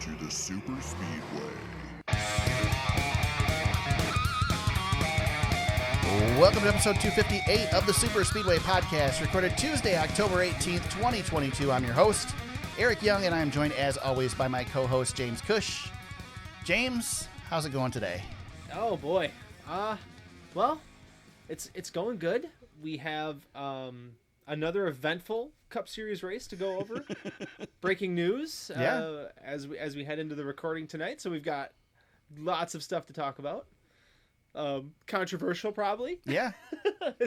to the Super Speedway. Welcome to episode 258 of the Super Speedway podcast, recorded Tuesday, October 18th, 2022. I'm your host, Eric Young, and I am joined, as always, by my co-host, James Cush. James, how's it going today? Oh, boy. Well, it's going good. We have another eventful Cup Series race to go over. Breaking news as we head into the recording tonight. So we've got lots of stuff to talk about. Controversial, probably. Yeah.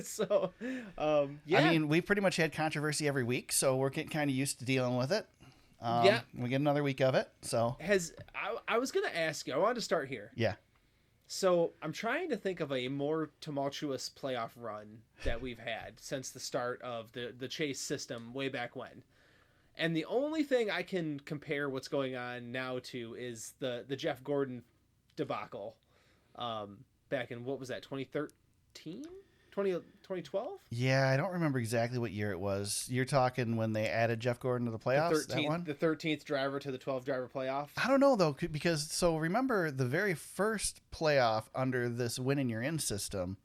So, I mean, we pretty much had controversy every week, so we're getting kind of used to dealing with it. We get another week of it. So I was going to ask you, I wanted to start here. Yeah. So I'm trying to think of a more tumultuous playoff run that we've had since the start of the chase system way back when. And the only thing I can compare what's going on now to is the Jeff Gordon debacle back in, what was that, 2013? 2012? Yeah, I don't remember exactly what year it was. You're talking when they added Jeff Gordon to the playoffs? The 13th driver to the 12-driver playoff? I don't know, though, because, so remember the very first playoff under this win-in you're in system,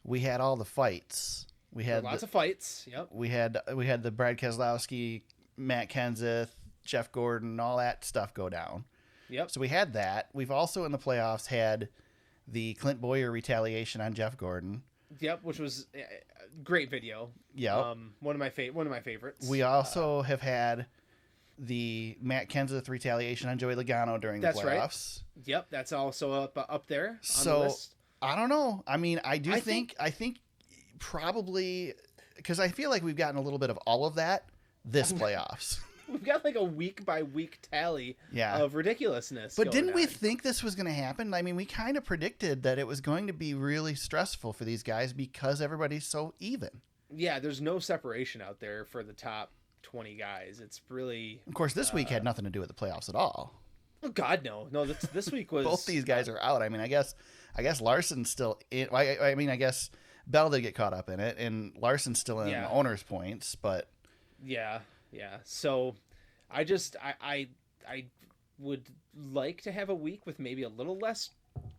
we had all the fights. We had lots of fights, yep. We had the Brad Keselowski, Matt Kenseth, Jeff Gordon, all that stuff go down. Yep. So we had that. We've also, in the playoffs, had the Clint Boyer retaliation on Jeff Gordon. Yep, which was a great video. Yeah, one of my favorites. We also have had the Matt Kenseth retaliation on Joey Logano during the playoffs. Right. Yep, that's also up there on the list. I don't know. I mean, I think probably, because I feel like we've gotten a little bit of all of that this playoffs. We've got like a week by week tally of ridiculousness. But didn't we think this was going to happen? I mean, we kind of predicted that it was going to be really stressful for these guys because everybo's so even. Yeah, there's no separation out there for the top 20 guys. It's really... Of course, this week had nothing to do with the playoffs at all. Oh, God, no. No, this week was... Both these guys are out. I mean, I guess Larson's still in... I mean, I guess Bell did get caught up in it, and Larson's still in owner's points, but... Yeah. So I would like to have a week with maybe a little less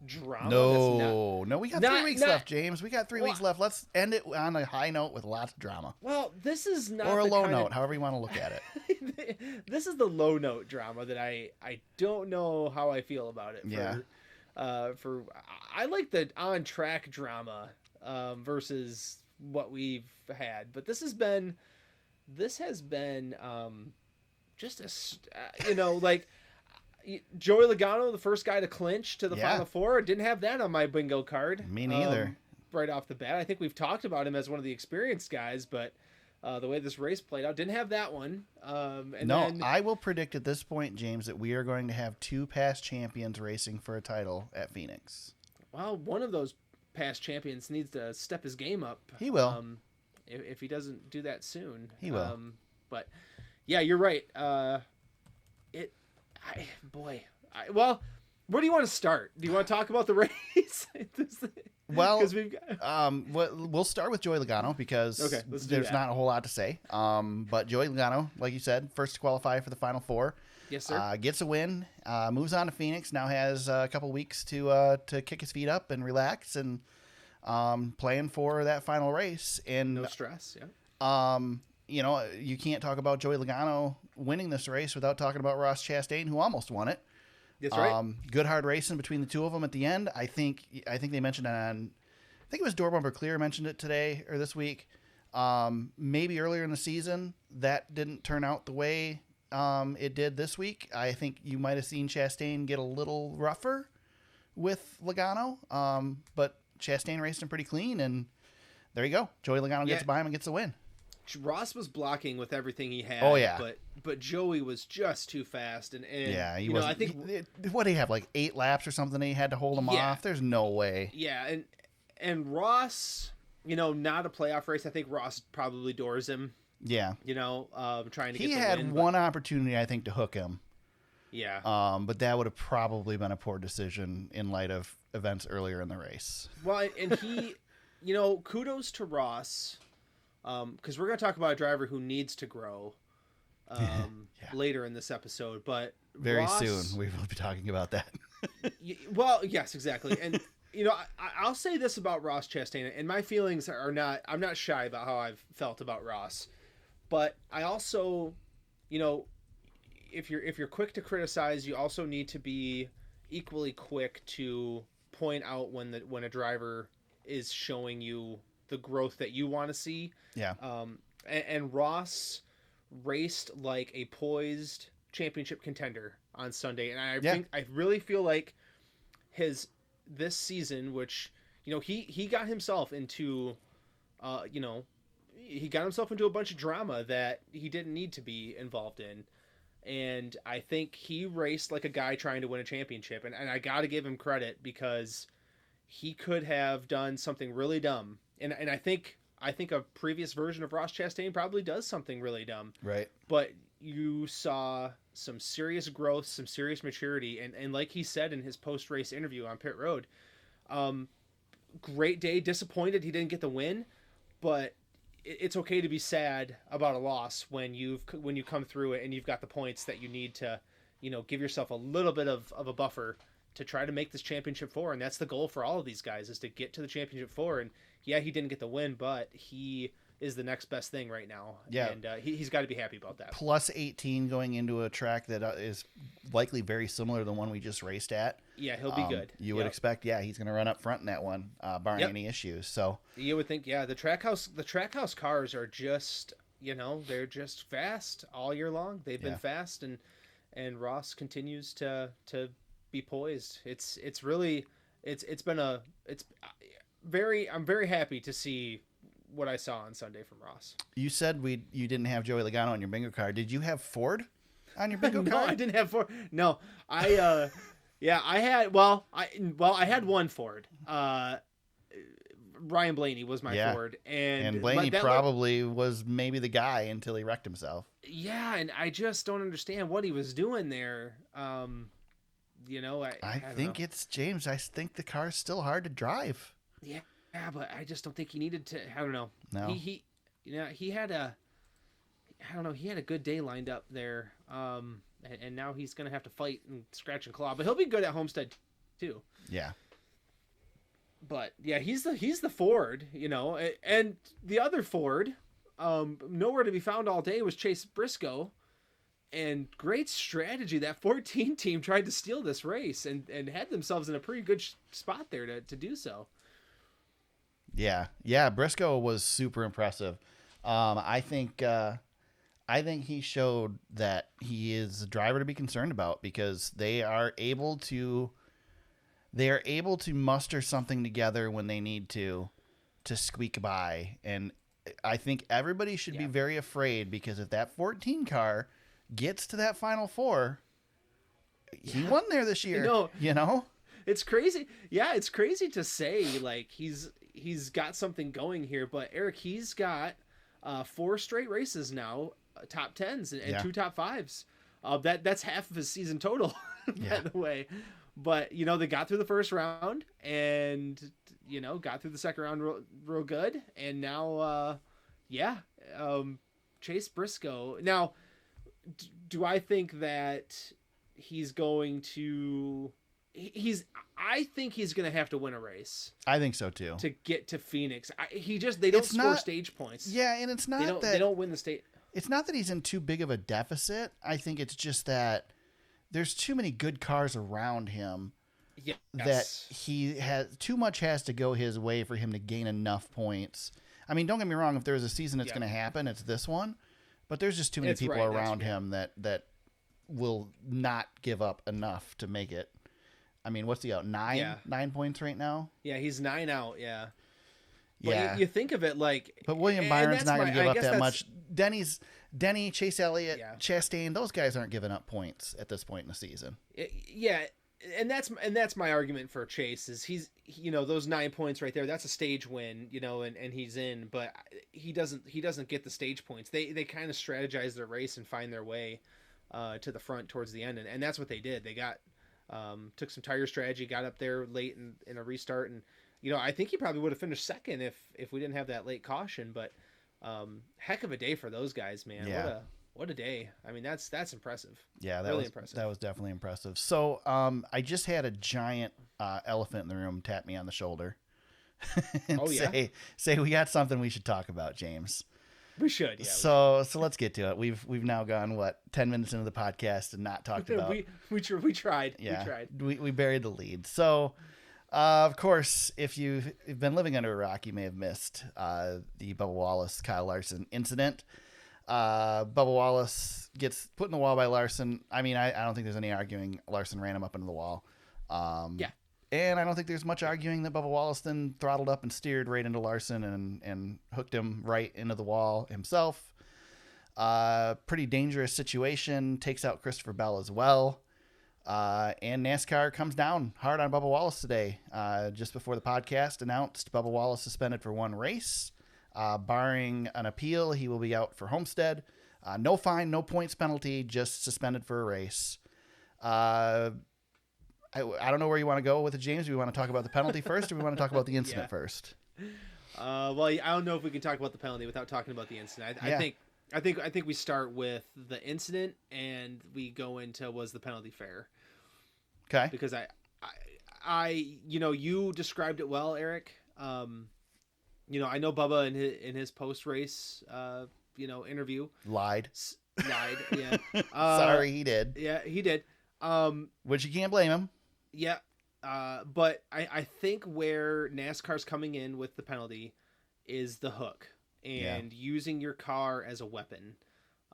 drama. No, we got 3 weeks left, James. We got 3 weeks left. Let's end it on a high note with lots of drama. Well, this is not... Or a low note, however you want to look at it. This is the low note drama that I don't know how I feel about it. I like the on-track drama versus what we've had. But this has been just like Joey Logano, the first guy to clinch to the Final Four. Didn't have that on my bingo card. Me neither. Right off the bat. I think we've talked about him as one of the experienced guys, but the way this race played out, didn't have that one. I will predict at this point, James, that we are going to have 2 past champions racing for a title at Phoenix. Well, one of those past champions needs to step his game up. He will. If he doesn't do that soon. He will. But yeah, you're right. Well, where do you want to start? Do you want to talk about the race? Well, we'll start with Joey Logano because there's not a whole lot to say. But Joey Logano, like you said, first to qualify for the Final Four. Yes, sir. Gets a win, moves on to Phoenix, now has a couple weeks to kick his feet up and relax and playing for that final race. And no stress, yeah. You can't talk about Joey Logano winning this race without talking about Ross Chastain, who almost won it. That's right. Good hard racing between the two of them at the end. I think they mentioned it on, I think it was Door Bumper Clear mentioned it today or this week. Maybe earlier in the season that didn't turn out the way it did this week. I think you might have seen Chastain get a little rougher with Logano, but Chastain raced him pretty clean, and there you go. Joey Logano gets by him and gets the win. Ross was blocking with everything he had. Oh yeah, but Joey was just too fast, and he was. I think what did he have, like 8 laps or something? He had to hold him off. There's no way. Yeah, and Ross, not a playoff race. I think Ross probably doors him. Yeah, trying to. He get the had win, one opportunity, I think, to hook him. Yeah. But that would have probably been a poor decision in light of events earlier in the race. Well, and he, kudos to Ross. Because we're going to talk about a driver who needs to grow. later in this episode, but Very Ross, soon we will be talking about that. well, yes, exactly. And I'll say this about Ross Chastain, and my feelings are not. I'm not shy about how I've felt about Ross, but I also, if you're quick to criticize, you also need to be equally quick to point out when a driver is showing you the growth that you want to see. Yeah. And Ross raced like a poised championship contender on Sunday, and I really feel like this season, which he got himself into, he got himself into a bunch of drama that he didn't need to be involved in, and I think he raced like a guy trying to win a championship, and I got to give him credit because he could have done something really dumb, and I think a previous version of Ross Chastain probably does something really dumb. Right. But you saw some serious growth, some serious maturity, and like he said in his post-race interview on pit road, great day, disappointed he didn't get the win, but it's okay to be sad about a loss when you come through it and you've got the points that you need to, give yourself a little bit of a buffer to try to make this championship four. And that's the goal for all of these guys, is to get to the championship four. And yeah, he didn't get the win, but he is the next best thing right now. Yeah. And he's got to be happy about that. Plus 18 going into a track that is likely very similar to the one we just raced at. Yeah, he'll be good. You would expect, he's going to run up front in that one, barring any issues. So you would think, the Trackhouse cars are just, they're just fast all year long. They've been fast, and Ross continues to be poised. I'm very happy to see what I saw on Sunday from Ross. You said you didn't have Joey Logano on your bingo card. Did you have Ford on your bingo No, card? I didn't have Ford. No, I had I had one Ford. Ryan Blaney was my Ford, and Blaney probably was maybe the guy until he wrecked himself. Yeah, and I just don't understand what he was doing there. I think it's James. I think the car's still hard to drive. Yeah, but I just don't think he needed to. I don't know. No. He had a good day lined up there. And now he's gonna have to fight and scratch and claw, but he'll be good at Homestead too. Yeah. But yeah, he's the Ford, and the other Ford, nowhere to be found all day was Chase Briscoe. And great strategy. That 14 team tried to steal this race and had themselves in a pretty good spot there to do so. Yeah. Briscoe was super impressive. I think he showed that he is a driver to be concerned about, because they are able to muster something together when they need to squeak by. And I think everybody should be very afraid, because if that 14 car gets to that Final Four, he won there this year. It's crazy. Yeah, it's crazy to say like he's got something going here, but Eric, he's got 4 straight races now, top 10s and 2 top 5s. That's half of his season total, by the way. But they got through the first round and got through the second round real good, and now Chase Briscoe. Now, do I think that he's going to? I think he's going to have to win a race. I think so too. To get to Phoenix, they don't score stage points. Yeah, and it's not they don't win the state. It's not that he's in too big of a deficit. I think it's just that there's too many good cars around him. Yes. That he has too much has to go his way for him to gain enough points. I mean, don't get me wrong. If there's a season that's going to happen, it's this one. But there's just too many people around him that will not give up enough to make it. I mean, what's he out? 9 points right now? Yeah, he's 9 out. Yeah. Yeah. But you think of it like. But William Byron's not going to give up that much. Denny, Chase Elliott, Chastain, those guys aren't giving up points at this point in the season. Yeah. And that's my argument for Chase is he's those 9 points right there, that's a stage win, and he's in, but he doesn't get the stage points. They kind of strategize their race and find their way to the front towards the end, and that's what they did. They got took some tire strategy, got up there late in a restart, and I think he probably would have finished second if we didn't have that late caution. But heck of a day for those guys, man. Yeah. What a day. I mean, that's impressive. Yeah, really impressive. That was definitely impressive. So, I just had a giant elephant in the room tap me on the shoulder and Oh, yeah? say we got something we should talk about, James. We should, yeah. So let's get to it. We've now gone 10 minutes into the podcast and not talked about. we tried. Yeah, we tried. We buried the lead. So, of course, if you've been living under a rock, you may have missed the Bubba Wallace Kyle Larson incident. Bubba Wallace gets put in the wall by Larson. I mean, I don't think there's any arguing Larson ran him up into the wall. Yeah. And I don't think there's much arguing that Bubba Wallace then throttled up and steered right into Larson and hooked him right into the wall himself. Pretty dangerous situation. Takes out Christopher Bell as well. And NASCAR comes down hard on Bubba Wallace today. Just before the podcast announced Bubba Wallace suspended for one race. Barring an appeal, he will be out for Homestead. No fine, no points penalty, just suspended for a race. I don't know where you want to go with it, James. Do we want to talk about the penalty first, or we want to talk about the incident first? Well, I don't know if we can talk about the penalty without talking about the incident. I think we start with the incident and we go into was the penalty fair? Okay. Because I you described it well, Eric. I know Bubba in his post race interview lied. Yeah. Sorry, he did. Yeah, he did. Which you can't blame him. Yeah. But I think where NASCAR's coming in with the penalty is the hook and using your car as a weapon.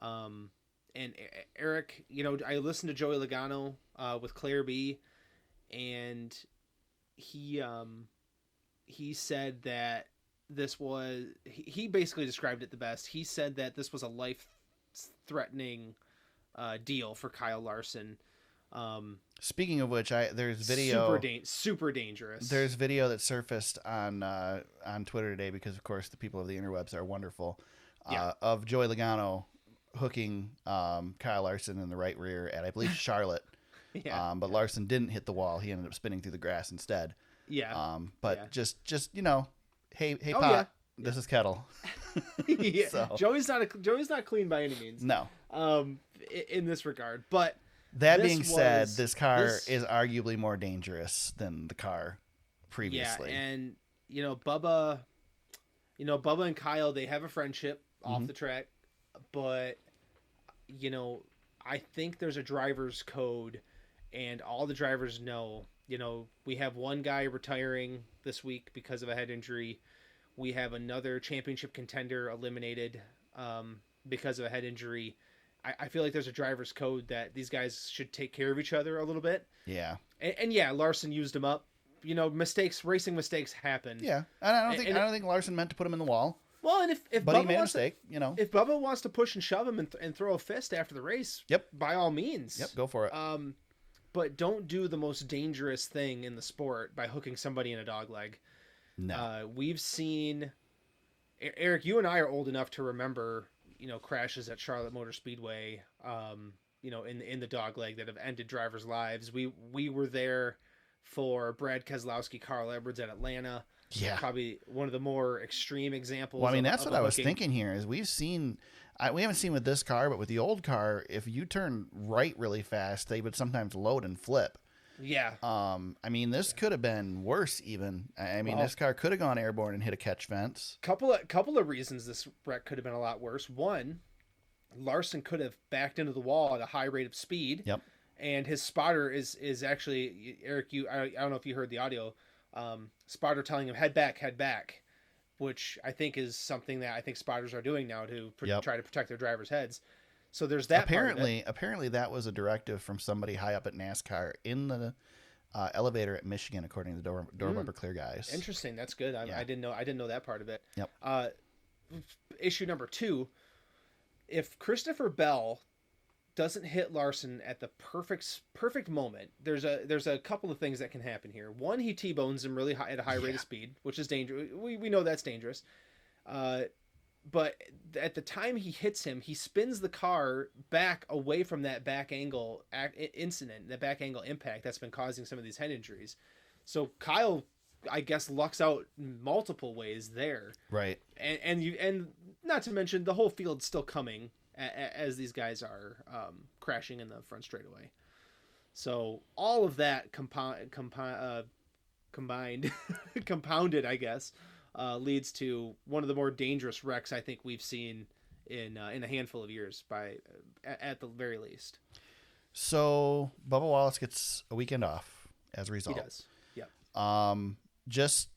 And Eric, I listened to Joey Logano with Claire B, and he said that this was he basically described it the best. He said that this was a life-threatening deal for Kyle Larson. Speaking of which, there's video super dangerous. There's video that surfaced on Twitter today because, of course, the people of the interwebs are wonderful. Of Joey Logano hooking Kyle Larson in the right rear at, I believe, Charlotte. But Larson didn't hit the wall. He ended up spinning through the grass instead. Just hey Pop, this is Kettle. So. Joey's not clean by any means. No. In this regard, but. That being said, this car is arguably more dangerous than the car previously. Yeah, and Bubba and Kyle, they have a friendship off the track, but I think there's a driver's code, and all the drivers know. We have one guy retiring this week because of a head injury. We have another championship contender eliminated because of a head injury. I feel like there's a driver's code that these guys should take care of each other a little bit. Yeah. And Larson used him up. Racing mistakes happen. Yeah. And I don't think Larson meant to put him in the wall. Well, and if Bubba he made a mistake, if Bubba wants to push and shove him and throw a fist after the race, by all means. Yep, go for it. But don't do the most dangerous thing in the sport by hooking somebody in a dog leg. No. We've seen Eric, you and I are old enough to remember crashes at Charlotte Motor Speedway, in the dog leg that have ended drivers' lives. We were there for Brad Keselowski, Carl Edwards at Atlanta. Yeah. Probably one of the more extreme examples. Well, I mean, that's what I was thinking here is we haven't seen with this car, but with the old car, if you turn right really fast, they would sometimes load and flip. Yeah. I mean, this could have been worse even. I mean, this car could have gone airborne and hit a catch fence. Couple of reasons this wreck could have been a lot worse. One, Larson could have backed into the wall at a high rate of speed. Yep. And his spotter is actually, Eric, I don't know if you heard the audio, spotter telling him head back, which I think is something that I think spotters are doing now to try to protect their drivers' heads. So there's that. Apparently that was a directive from somebody high up at NASCAR in the elevator at Michigan, according to the door bumper clear guys. Interesting. That's good. I didn't know that part of it. Yep. Issue number 2, if Christopher Bell doesn't hit Larson at the perfect moment, there's a couple of things that can happen here. One, he T-bones him really high at a high rate of speed, which is dangerous. We know that's dangerous. But at the time he hits him, he spins the car back away from that back angle incident, that back angle impact that's been causing some of these head injuries. So Kyle, I guess, lucks out multiple ways there. Right. And not to mention the whole field's still coming as these guys are crashing in the front straightaway. So all of that combined, compounded, I guess, leads to one of the more dangerous wrecks I think we've seen in a handful of years, at the very least. So Bubba Wallace gets a weekend off as a result. He does. Yep. Just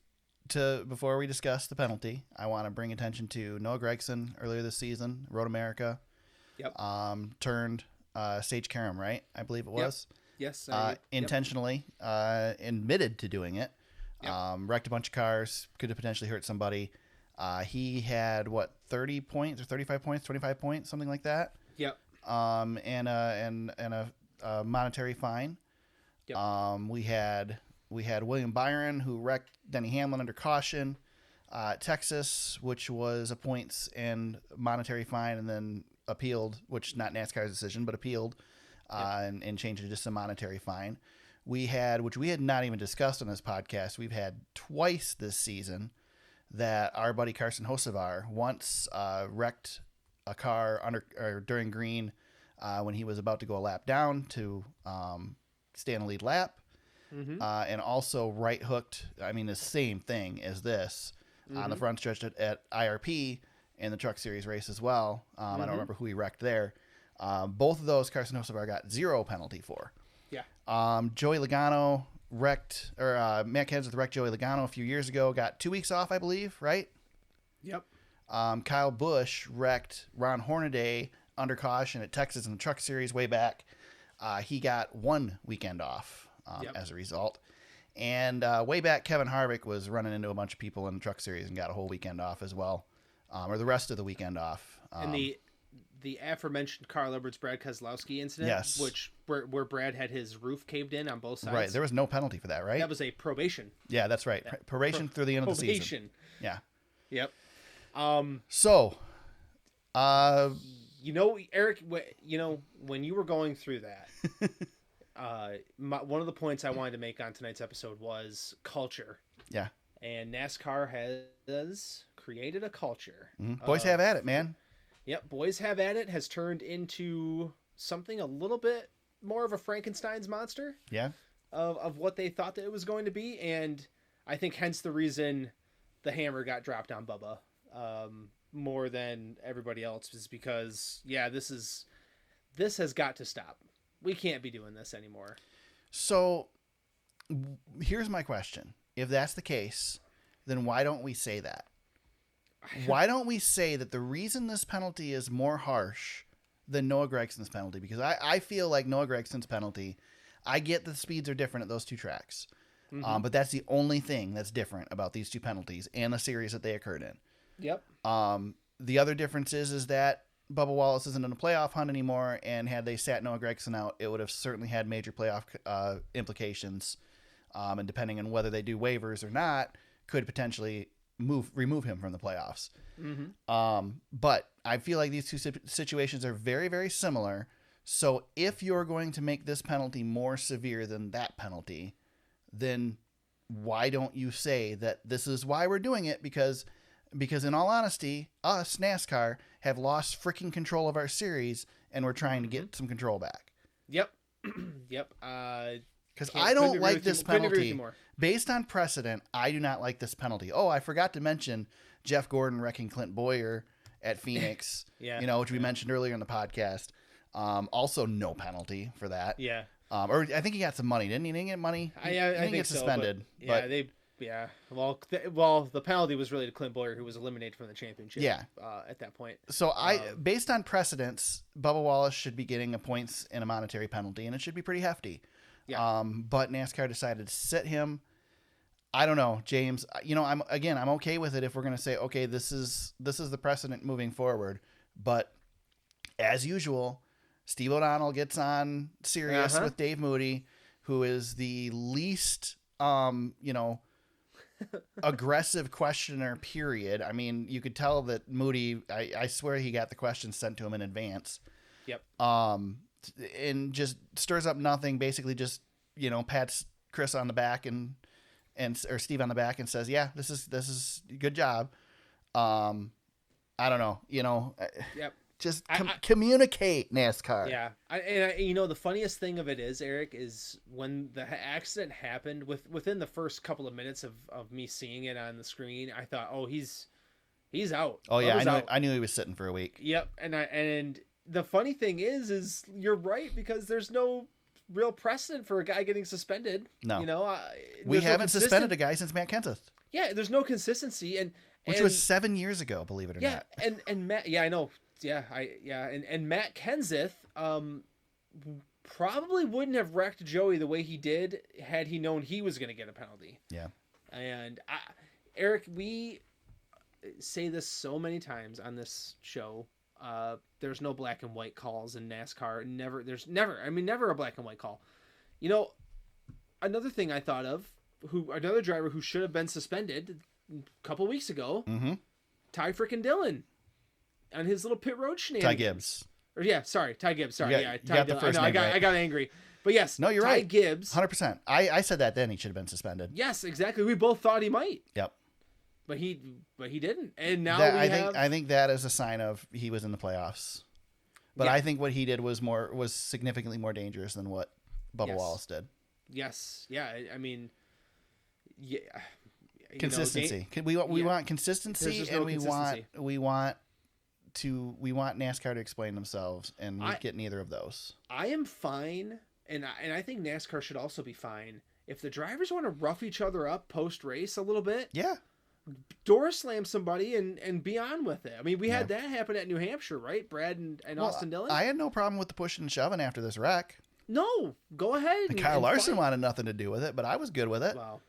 before we discuss the penalty, I want to bring attention to Noah Gragson earlier this season, Road America. Yep. Turned Sage Karam, right? I believe it was. Yep. Yes. Intentionally admitted to doing it. Yep. Wrecked a bunch of cars, could have potentially hurt somebody. He had 30 points or 35 points, 25 points, something like that. Yep. And a monetary fine. Yep. We had William Byron, who wrecked Denny Hamlin under caution. Texas, which was a points and monetary fine, and then appealed, which not NASCAR's decision, but appealed, and changed it to just a monetary fine. We had, which we had not even discussed on this podcast, we've had twice this season that our buddy Carson Hocevar once wrecked a car during green when he was about to go a lap down to stay in the lead lap. Mm-hmm. And also right hooked, the same thing as this, on the front stretch at IRP in the Truck Series race as well. I don't remember who he wrecked there. Both of those Carson Hocevar got 0 penalty for. Yeah. Joey Logano wrecked, or Matt Kenseth wrecked Joey Logano a few years ago, got 2 weeks off, I believe, right? Yep. Kyle Busch wrecked Ron Hornaday under caution at Texas in the Truck Series way back. He got 1 weekend off. As a result. And way back, Kevin Harvick was running into a bunch of people in the Truck Series and got a whole weekend off as well, or the rest of the weekend off. And the aforementioned Carl Edwards Brad Keselowski incident, yes, where Brad had his roof caved in on both sides. Right, there was no penalty for that, right? That was a probation. Yeah, that's right. Probation through the end of the season. Yeah. Yep. Eric, when you were going through that. One of the points I wanted to make on tonight's episode was culture. Yeah. And NASCAR has created a culture. Mm-hmm. Boys have at it, man. Yep. Boys have at it has turned into something a little bit more of a Frankenstein's monster. Yeah. Of what they thought that it was going to be. And I think hence the reason the hammer got dropped on Bubba more than everybody else is because, this has got to stop. We can't be doing this anymore. So here's my question. If that's the case, then why don't we say that? Why don't we say that the reason this penalty is more harsh than Noah Gregson's penalty? Because I feel like Noah Gregson's penalty, I get the speeds are different at those two tracks. Mm-hmm. But that's the only thing that's different about these two penalties and the series that they occurred in. Yep. The other difference is that Bubba Wallace isn't in a playoff hunt anymore, and had they sat Noah Gragson out, it would have certainly had major playoff implications. And depending on whether they do waivers or not, could potentially remove him from the playoffs. Mm-hmm. But I feel like these two situations are very, very similar. So if you're going to make this penalty more severe than that penalty, then why don't you say that this is why we're doing it? Because in all honesty, us, NASCAR, have lost freaking control of our series, and we're trying to get some control back. Yep. Yep. Because I don't like this penalty. Based on precedent, I do not like this penalty. Oh, I forgot to mention Jeff Gordon wrecking Clint Boyer at Phoenix, which we mentioned earlier in the podcast. Also, no penalty for that. Yeah. Or I think he got some money. Didn't he? Didn't he get money? I think get suspended. So, but yeah. Well, the penalty was really to Clint Boyer, who was eliminated from the championship. Yeah. At that point. So based on precedents, Bubba Wallace should be getting a points and a monetary penalty, and it should be pretty hefty. Yeah. But NASCAR decided to sit him. I don't know, James. I'm okay with it if we're going to say, okay, this is the precedent moving forward. But as usual, Steve O'Donnell gets on Sirius with Dave Moody, who is the least, aggressive questioner, period. I mean, you could tell that Moody, I swear he got the questions sent to him in advance. Yep. And just stirs up nothing, basically just, pats Chris on the back or Steve on the back and says, yeah, this is a good job. I don't know, Yep. Just communicate, NASCAR. Yeah, the funniest thing of it is, Eric, is when the accident happened. Within the first couple of minutes of me seeing it on the screen, I thought, oh, he's out. Oh yeah, Bubba's I knew he was sitting for a week. Yep, and the funny thing is you're right, because there's no real precedent for a guy getting suspended. No, we haven't suspended a guy since Matt Kenseth. Yeah, there's no consistency, which was 7 years ago, believe it or not. Yeah, and Matt, yeah, I know. Yeah, and Matt Kenseth probably wouldn't have wrecked Joey the way he did had he known he was going to get a penalty. Yeah. And Eric, we say this so many times on this show. There's no black and white calls in NASCAR. Never a black and white call. Another thing I thought of, another driver who should have been suspended a couple weeks ago, Ty frickin' Dillon. On his little pit road shenanigans. Ty Gibbs. Ty Gibbs. Sorry, Ty Dillon. I got angry. But yes, no, you're Ty right. Gibbs. 100%. I said that then he should have been suspended. Yes, exactly. We both thought he might. Yep. But he didn't. And now I think that is a sign of he was in the playoffs. But I think what he did was significantly more dangerous than what Bubba Wallace did. Yes. Yeah. I mean, yeah. Consistency. We want consistency, and we want NASCAR to explain themselves, and we get neither of those. I am fine, and I think NASCAR should also be fine if the drivers want to rough each other up post race a little bit. Yeah, door slam somebody and be on with it. I mean, we had that happen at New Hampshire, right? Brad and Austin Dillon. I had no problem with the pushing and shoving after this wreck. No, go ahead. Kyle Larson wanted nothing to do with it, but I was good with it. Wow.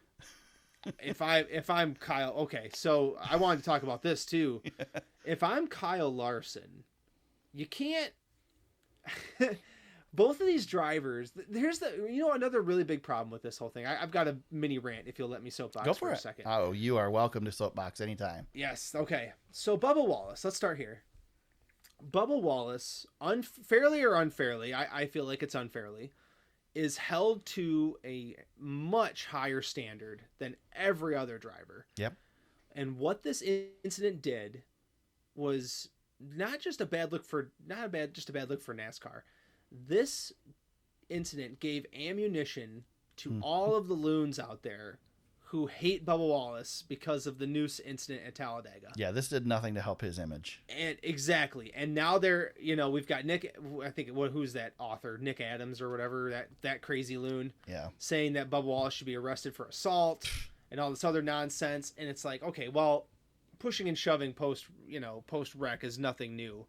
If I'm Kyle, okay, so I wanted to talk about this too. If I'm Kyle Larson, you can't. Both of these drivers. Here's another really big problem with this whole thing. I've got a mini rant. If you'll let me soapbox for a second. Oh, you are welcome to soapbox anytime. Yes. Okay. So Bubba Wallace. Let's start here. Bubba Wallace, unfairly or unfairly, I feel like it's unfairly, is held to a much higher standard than every other driver. Yep. And what this incident did was not just a bad look for NASCAR. This incident gave ammunition to all of the loons out there who hate Bubba Wallace because of the noose incident at Talladega. Yeah, this did nothing to help his image. And exactly. And now we've got Nick, I think, who's that author? Nick Adams or whatever, that crazy loon. Yeah. Saying that Bubba Wallace should be arrested for assault and all this other nonsense. And it's like, okay, well, pushing and shoving post wreck is nothing new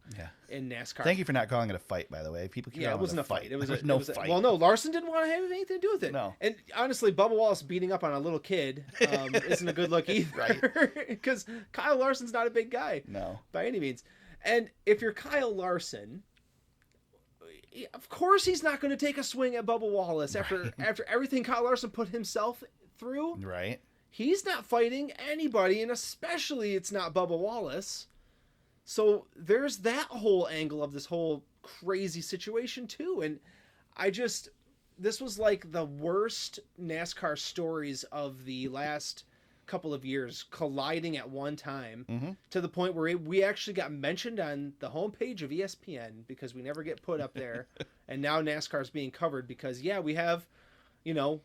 in NASCAR. Thank you for not calling it a fight, by the way. People keep it wasn't a fight. It was no fight. Well, no, Larson didn't want to have anything to do with it. No. And honestly, Bubba Wallace beating up on a little kid isn't a good look either. Right. Because Kyle Larson's not a big guy. No. By any means. And if you're Kyle Larson, of course he's not going to take a swing at Bubba Wallace after everything Kyle Larson put himself through. Right. He's not fighting anybody, and especially it's not Bubba Wallace. So there's that whole angle of this whole crazy situation too. And this was like the worst NASCAR stories of the last couple of years colliding at one time to the point where we actually got mentioned on the homepage of ESPN because we never get put up there. And now NASCAR is being covered because, we have,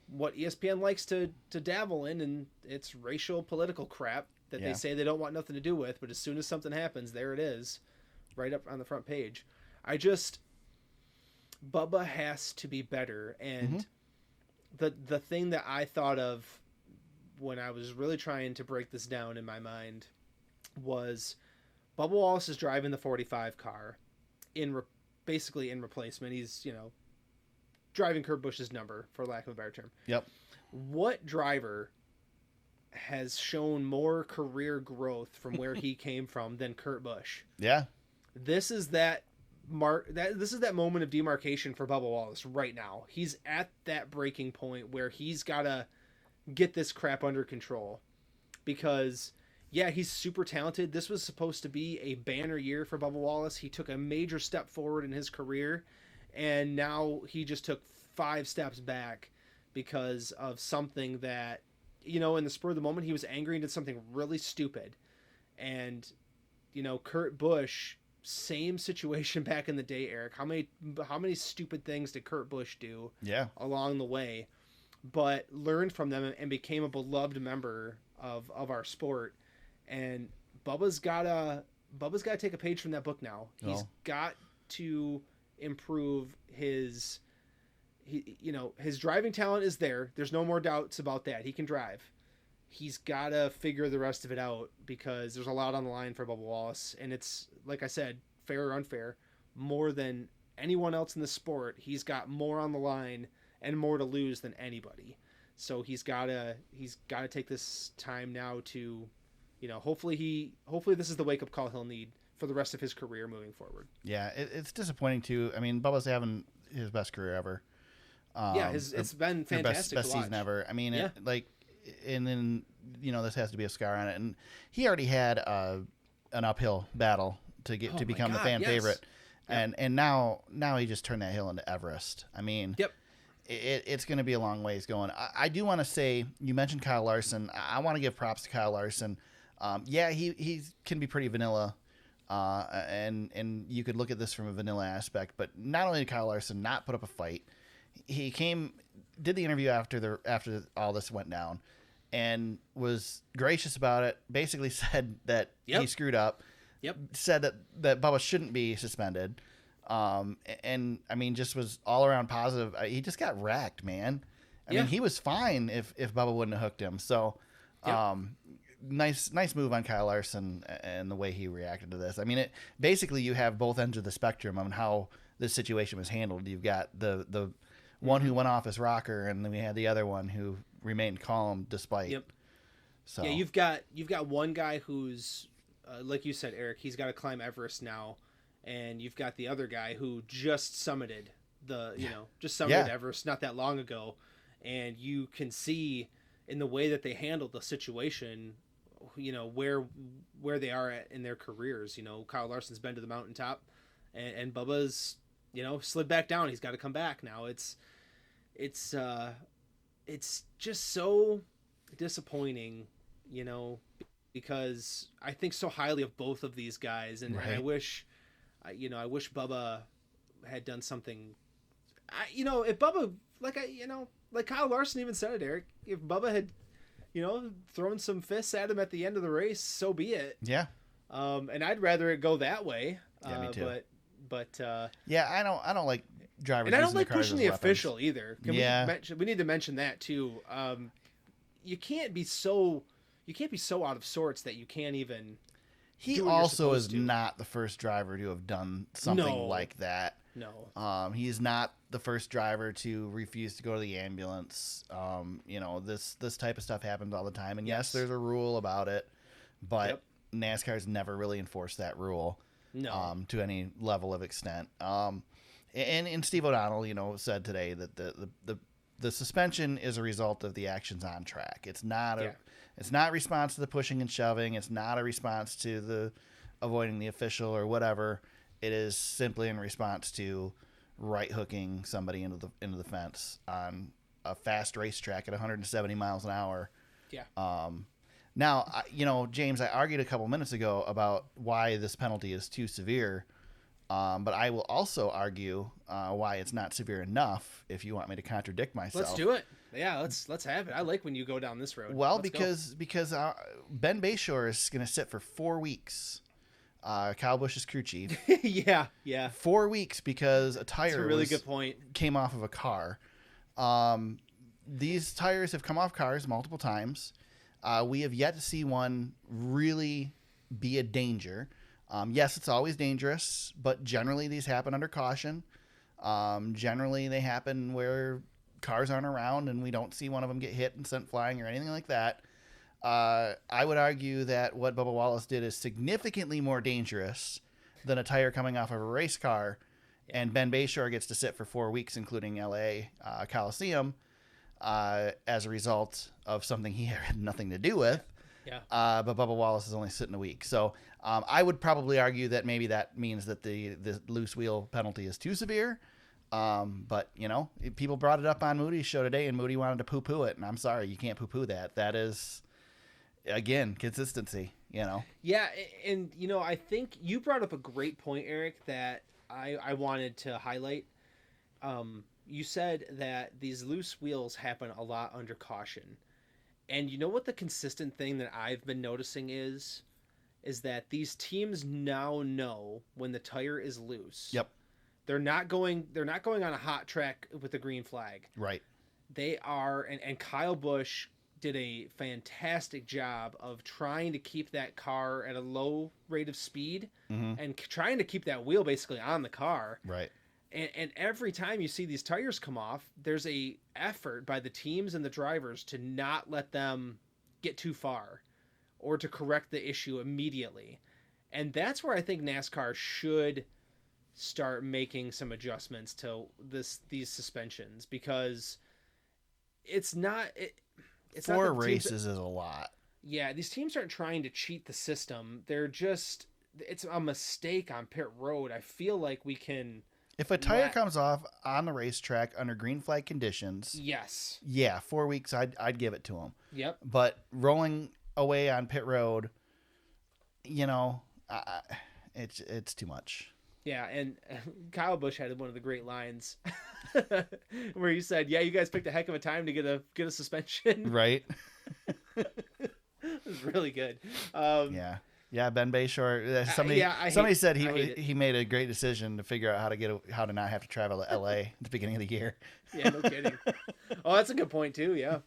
what ESPN likes to dabble in, and it's racial political crap that they say they don't want nothing to do with, but as soon as something happens, there it is, right up on the front page. Bubba has to be better, and the thing that I thought of when I was really trying to break this down in my mind was Bubba Wallace is driving the 45 car basically in replacement. He's, driving Kurt Busch's number, for lack of a better term. Yep. What driver has shown more career growth from where he came from than Kurt Busch? Yeah. This is that moment of demarcation for Bubba Wallace right now. He's at that breaking point where he's got to get this crap under control because he's super talented. This was supposed to be a banner year for Bubba Wallace. He took a major step forward in his career. And now he just took 5 steps back because of something that, in the spur of the moment, he was angry and did something really stupid. And, Kurt Busch same situation back in the day, Eric. How many stupid things did Kurt Busch do along the way, but learned from them and became a beloved member of our sport. And Bubba's gotta take a page from that book now. He's got to improve his driving talent is there. There's no more doubts about that. He can drive. He's got to figure the rest of it out because there's a lot on the line for Bubba Wallace. And it's, like I said, fair or unfair, more than anyone else in the sport. He's got more on the line and more to lose than anybody. So he's got to take this time now to, hopefully this is the wake-up call he'll need for the rest of his career moving forward. Yeah, it's disappointing too. I mean, Bubba's having his best career ever. It's been fantastic. Best season ever. I mean, and then this has to be a scar on it. And he already had an uphill battle to become the fan favorite, and now he just turned that hill into Everest. I mean, it's going to be a long ways going. I do want to say, you mentioned Kyle Larson. I want to give props to Kyle Larson. He can be pretty vanilla. And you could look at this from a vanilla aspect, but not only did Kyle Larson not put up a fight, he did the interview after all this went down and was gracious about it, basically said that he screwed up, said that Bubba shouldn't be suspended. And I mean, just was all around positive. He just got wrecked, man. I mean, he was fine if Bubba wouldn't have hooked him. So, nice move on Kyle Larson and the way he reacted to this. I mean, basically you have both ends of the spectrum on how this situation was handled. You've got the one who went off his rocker, and then we had the other one who remained calm despite. So you've got one guy who's like you said, Eric, he's got to climb Everest now, and you've got the other guy who just summited Everest not that long ago, and you can see in the way that they handled the situation, where they are at in their careers. Kyle Larson's been to the mountaintop, and Bubba's slid back down. He's got to come back now. It's just so disappointing, because I think so highly of both of these guys, and I wish Bubba had done something. If Bubba, like Kyle Larson even said it, Eric, if Bubba had throwing some fists at him at the end of the race, so be it. Yeah. And I'd rather it go that way. Yeah, me too. But I don't like drivers. And I don't like pushing the weapons. Official either. We need to mention that too. You can't be so out of sorts that you can't even. He also is not the first driver to have done something like that. No. He's not the first driver to refuse to go to the ambulance. This type of stuff happens all the time. And yes, there's a rule about it, but NASCAR's never really enforced that rule to any level of extent. And Steve O'Donnell, said today that the suspension is a result of the actions on track. It's not it's not a response to the pushing and shoving. It's not a response to the avoiding the official or whatever. It is simply in response to right hooking somebody into the fence on a fast racetrack at 170 miles an hour. Yeah. Now, James, I argued a couple minutes ago about why this penalty is too severe, but I will also argue why it's not severe enough. If you want me to contradict myself, let's do it. Yeah, let's have it. I like when you go down this road. Well, because Ben Bayshore is going to sit for 4 weeks. Kyle Busch's crew chief. yeah. 4 weeks because a tire good point. Came off of a car. These tires have come off cars multiple times. We have yet to see one really be a danger. Yes, it's always dangerous, but generally these happen under caution. Generally they happen where cars aren't around and we don't see one of them get hit and sent flying or anything like that. I would argue that what Bubba Wallace did is significantly more dangerous than a tire coming off of a race car, and Ben Bayshore gets to sit for 4 weeks, including L.A. Coliseum, as a result of something he had nothing to do with. Yeah. But Bubba Wallace is only sitting a week. So I would probably argue that maybe that means that the loose wheel penalty is too severe. But, people brought it up on Moody's show today, and Moody wanted to poo-poo it, and I'm sorry, you can't poo-poo that. That is... Again, consistency. you know. Yeah, and I think you brought up a great point, Eric, that I wanted to highlight. You said that these loose wheels happen a lot under caution. And you know what the consistent thing that I've been noticing is that these teams now know when the tire is loose. Yep. They're not going on a hot track with the green flag. Right. They are, and Kyle Busch did a fantastic job of trying to keep that car at a low rate of speed and trying to keep that wheel basically on the car. Right. And every time you see these tires come off, there's a effort by the teams and the drivers to not let them get too far or to correct the issue immediately. And that's where I think NASCAR should start making some adjustments to these suspensions, because it's not it's 4 not races is a lot. Yeah, these teams aren't trying to cheat the system. They're just, it's a mistake on pit road. I feel like we can. If a tire comes off on the racetrack under green flag conditions, yes, yeah, 4 weeks, I'd give it to them. Yep. But rolling away on pit road, it's too much. Yeah, and Kyle Busch had one of the great lines where he said, "Yeah, you guys picked a heck of a time to get a suspension." Right. It was really good. Yeah, Ben Bayshore. Somebody said he made a great decision to figure out how to not have to travel to LA at the beginning of the year. Yeah, no kidding. Oh, that's a good point too. Yeah.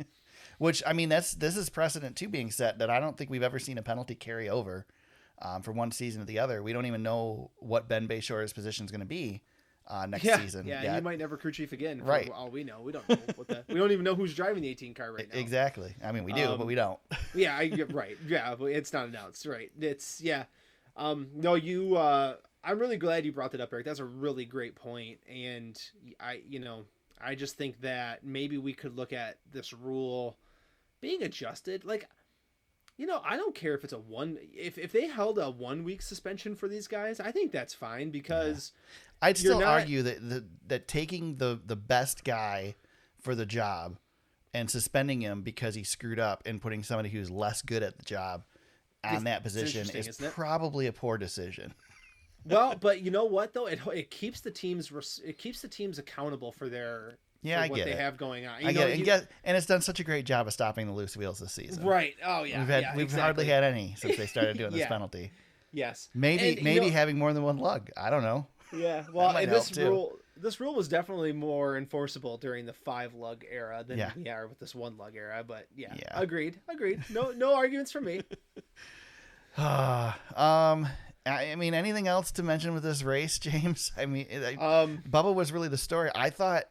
Which, I mean, this is precedent too being set that I don't think we've ever seen a penalty carry over from one season to the other. We don't even know what Ben Bayshore's position is going to be next season. Yeah, he might never crew chief again. For right. all we know, we don't know we don't even know who's driving the 18 car right now. Exactly. I mean, we do, but we don't. Yeah, right. Yeah, but it's not announced. Right. It's no, you. I'm really glad you brought that up, Eric. That's a really great point, and I just think that maybe we could look at this rule being adjusted. Like, I don't care if it's if they held a 1 week suspension for these guys, I think that's fine, because I'd still argue that taking the best guy for the job and suspending him because he screwed up and putting somebody who's less good at the job on that position is probably a poor decision. Well, but you know what though? It keeps the teams accountable for their what they have going on. I get it. And it's done such a great job of stopping the loose wheels this season. Right. Oh yeah. We've hardly had any since they started doing this penalty. Yes. Maybe having more than one lug. I don't know. Yeah. Well, and this rule was definitely more enforceable during the 5 lug era than we are with this 1 lug era. But yeah. Agreed. No arguments from me. I mean, anything else to mention with this race, James? I mean, Bubba was really the story. I thought,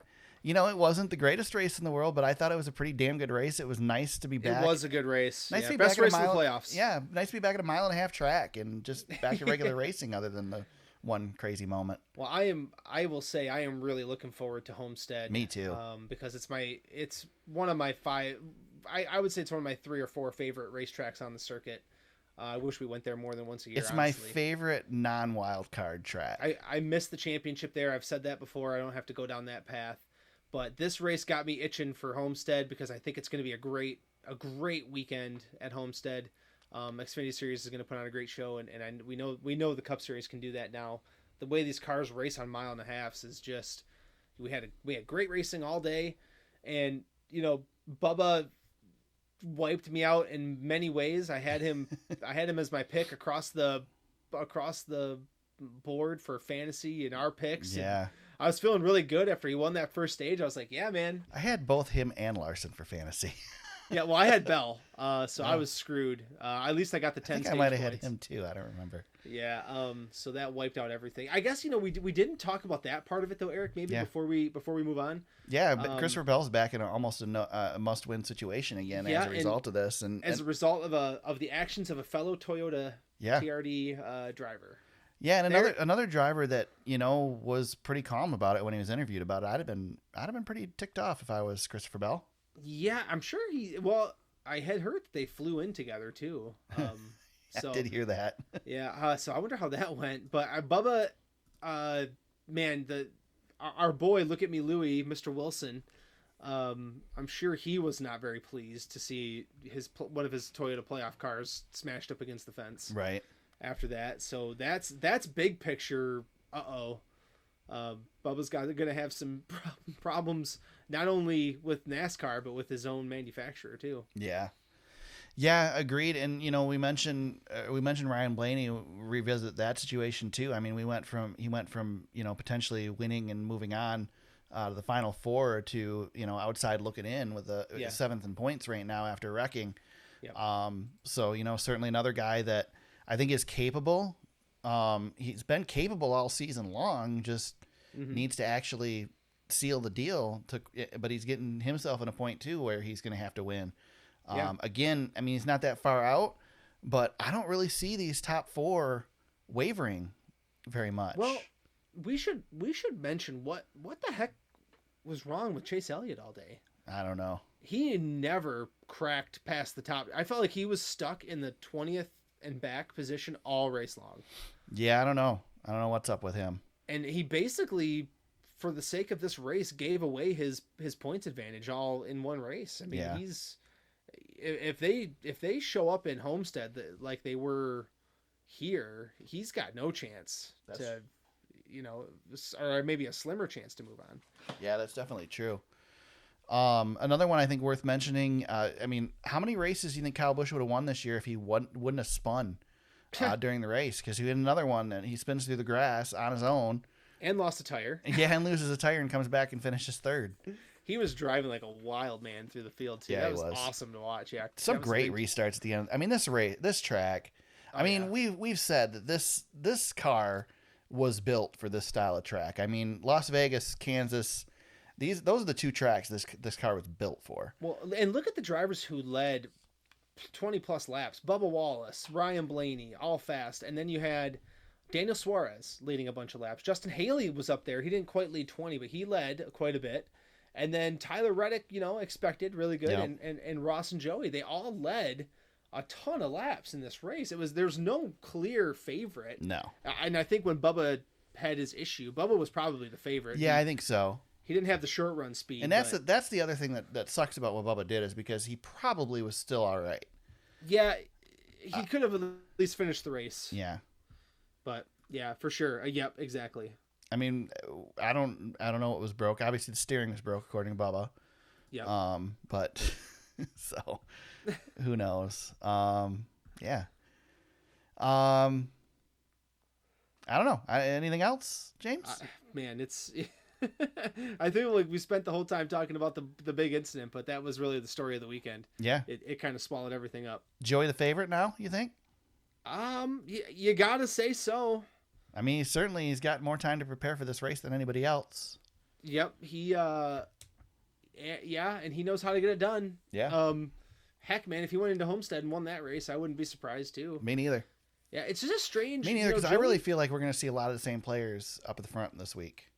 it wasn't the greatest race in the world, but I thought it was a pretty damn good race. It was nice to be back. It was a good race. Nice to be best back race in in the playoffs. Yeah, nice to be back at a 1.5-mile track and just back to regular racing, other than the one crazy moment. Well, I will say I am really looking forward to Homestead. Me too. Because it's one of my 5. I would say it's one of my 3 or 4 favorite racetracks on the circuit. I wish we went there more than once a year. It's my favorite non-wild card track. I missed the championship there. I've said that before. I don't have to go down that path. But this race got me itching for Homestead, because I think it's going to be a great weekend at Homestead. Xfinity Series is going to put on a great show, and we know the Cup Series can do that now. The way these cars race on 1.5 miles is just, we had great racing all day, and Bubba wiped me out in many ways. I had him as my pick across the board for fantasy and our picks. Yeah. And I was feeling really good after he won that first stage. I was like, yeah, man. I had both him and Larson for fantasy. Yeah, well, I had Bell, so I was screwed. At least I got the 10 I think stage I might have points. had him too. I don't remember. Yeah, so that wiped out everything. I guess we didn't talk about that part of it though, Eric. Maybe before we move on. Yeah, but Christopher Bell's back in almost a must-win situation again as a result of this, and as a result of the actions of a fellow Toyota TRD driver. Yeah, and another driver that was pretty calm about it when he was interviewed about it. I'd have been pretty ticked off if I was Christopher Bell. Yeah, I'm sure I had heard that they flew in together too. I did hear that. Yeah, so I wonder how that went. But Bubba, man, our boy, look at me, Louie, Mr. Wilson, I'm sure he was not very pleased to see one of his Toyota playoff cars smashed up against the fence. Right. After that, so that's big picture. Bubba's going to have some problems not only with NASCAR but with his own manufacturer too. Yeah, agreed. And we mentioned Ryan Blaney, revisit that situation too. I mean, he went from potentially winning and moving on to the Final Four to outside looking in with the seventh in points right now after wrecking. Yep. So certainly another guy that I think is capable. He's been capable all season long. Just needs to actually seal the deal. But he's getting himself in a point too where he's going to have to win. Again, I mean, he's not that far out, but I don't really see these top four wavering very much. Well, we should mention what the heck was wrong with Chase Elliott all day. I don't know. He never cracked past the top. I felt like he was stuck in the 20th and back position all race long. Yeah, I don't know what's up with him. And he basically, for the sake of this race, gave away his points advantage all in one race. I mean, if they show up in Homestead like they were here, he's got no chance or maybe a slimmer chance to move on. Yeah, that's definitely true. Another one I think worth mentioning. I mean, how many races do you think Kyle Busch would have won this year if he wouldn't have spun during the race? Because he had another one and he spins through the grass on his own and lost a tire. Yeah, and loses a tire and comes back and finishes third. He was driving like a wild man through the field too. Yeah, that was awesome to watch. Yeah, some great restarts at the end. I mean, this track. We've said that this car was built for this style of track. I mean, Las Vegas, Kansas. Those are the two tracks this car was built for. Well, and look at the drivers who led 20 plus laps. Bubba Wallace, Ryan Blaney, all fast, and then you had Daniel Suarez leading a bunch of laps. Justin Haley was up there. He didn't quite lead 20, but he led quite a bit. And then Tyler Reddick, expected really good, and Ross and Joey, they all led a ton of laps in this race. There's no clear favorite. No. And I think when Bubba had his issue, Bubba was probably the favorite. Yeah, I think so. He didn't have the short run speed. And that's the other thing that sucks about what Bubba did is because he probably was still all right. Yeah, he could have at least finished the race. Yeah. But yeah, for sure. Yep, exactly. I mean, I don't know what was broke. Obviously, the steering was broke, according to Bubba. Yeah. But so who knows? Yeah. I don't know. Anything else, James? Man, it's. I think like we spent the whole time talking about the big incident, but that was really the story of the weekend. Yeah. It kind of swallowed everything up. Joey the favorite now, you think? You gotta say so. I mean, he's got more time to prepare for this race than anybody else. Yep. He, and he knows how to get it done. Yeah. Heck, man, if he went into Homestead and won that race, I wouldn't be surprised too. Me neither. Yeah, it's just a strange. Me neither, because I really feel like we're going to see a lot of the same players up at the front this week.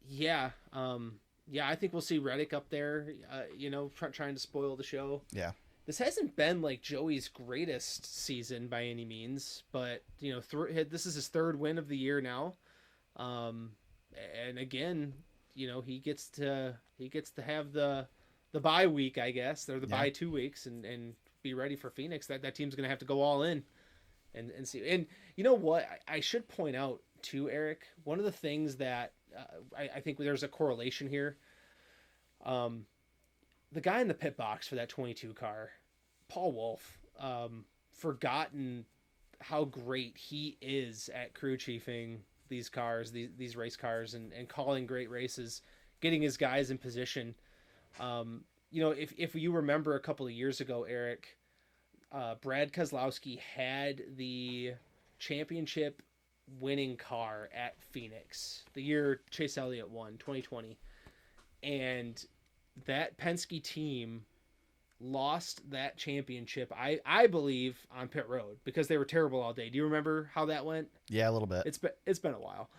Yeah. I think we'll see Reddick up there, trying to spoil the show. Yeah. This hasn't been like Joey's greatest season by any means, but this is his third win of the year now. And again, he gets to have the bye week, I guess, or the bye 2 weeks and be ready for Phoenix. That team's going to have to go all in and see. And you know what? I should point out too, Eric, one of the things that I think there's a correlation here. The guy in the pit box for that 22 car, Paul Wolf, forgotten how great he is at crew chiefing these cars, these race cars, and calling great races, getting his guys in position. If you remember a couple of years ago, Eric, Brad Keselowski had the championship winning car at Phoenix the year Chase Elliott won, 2020, and that Penske team lost that championship, I believe, on pit road because they were terrible all day. Do you remember how that went? Yeah, a little bit. It's been a while,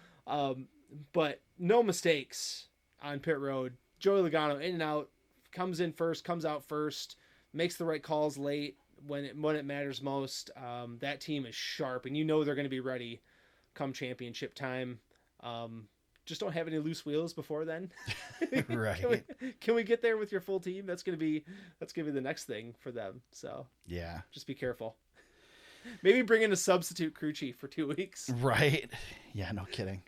but no mistakes on pit road. Joey Logano in and out, comes in first, comes out first, makes the right calls late when it matters most. That team is sharp, and they're going to be ready come championship time. just don't have any loose wheels before then. Right. Can we get there with your full team? That's gonna be the next thing for them. So Yeah. just be careful. Maybe bring in a substitute crew chief for 2 weeks. Right. Yeah, no kidding.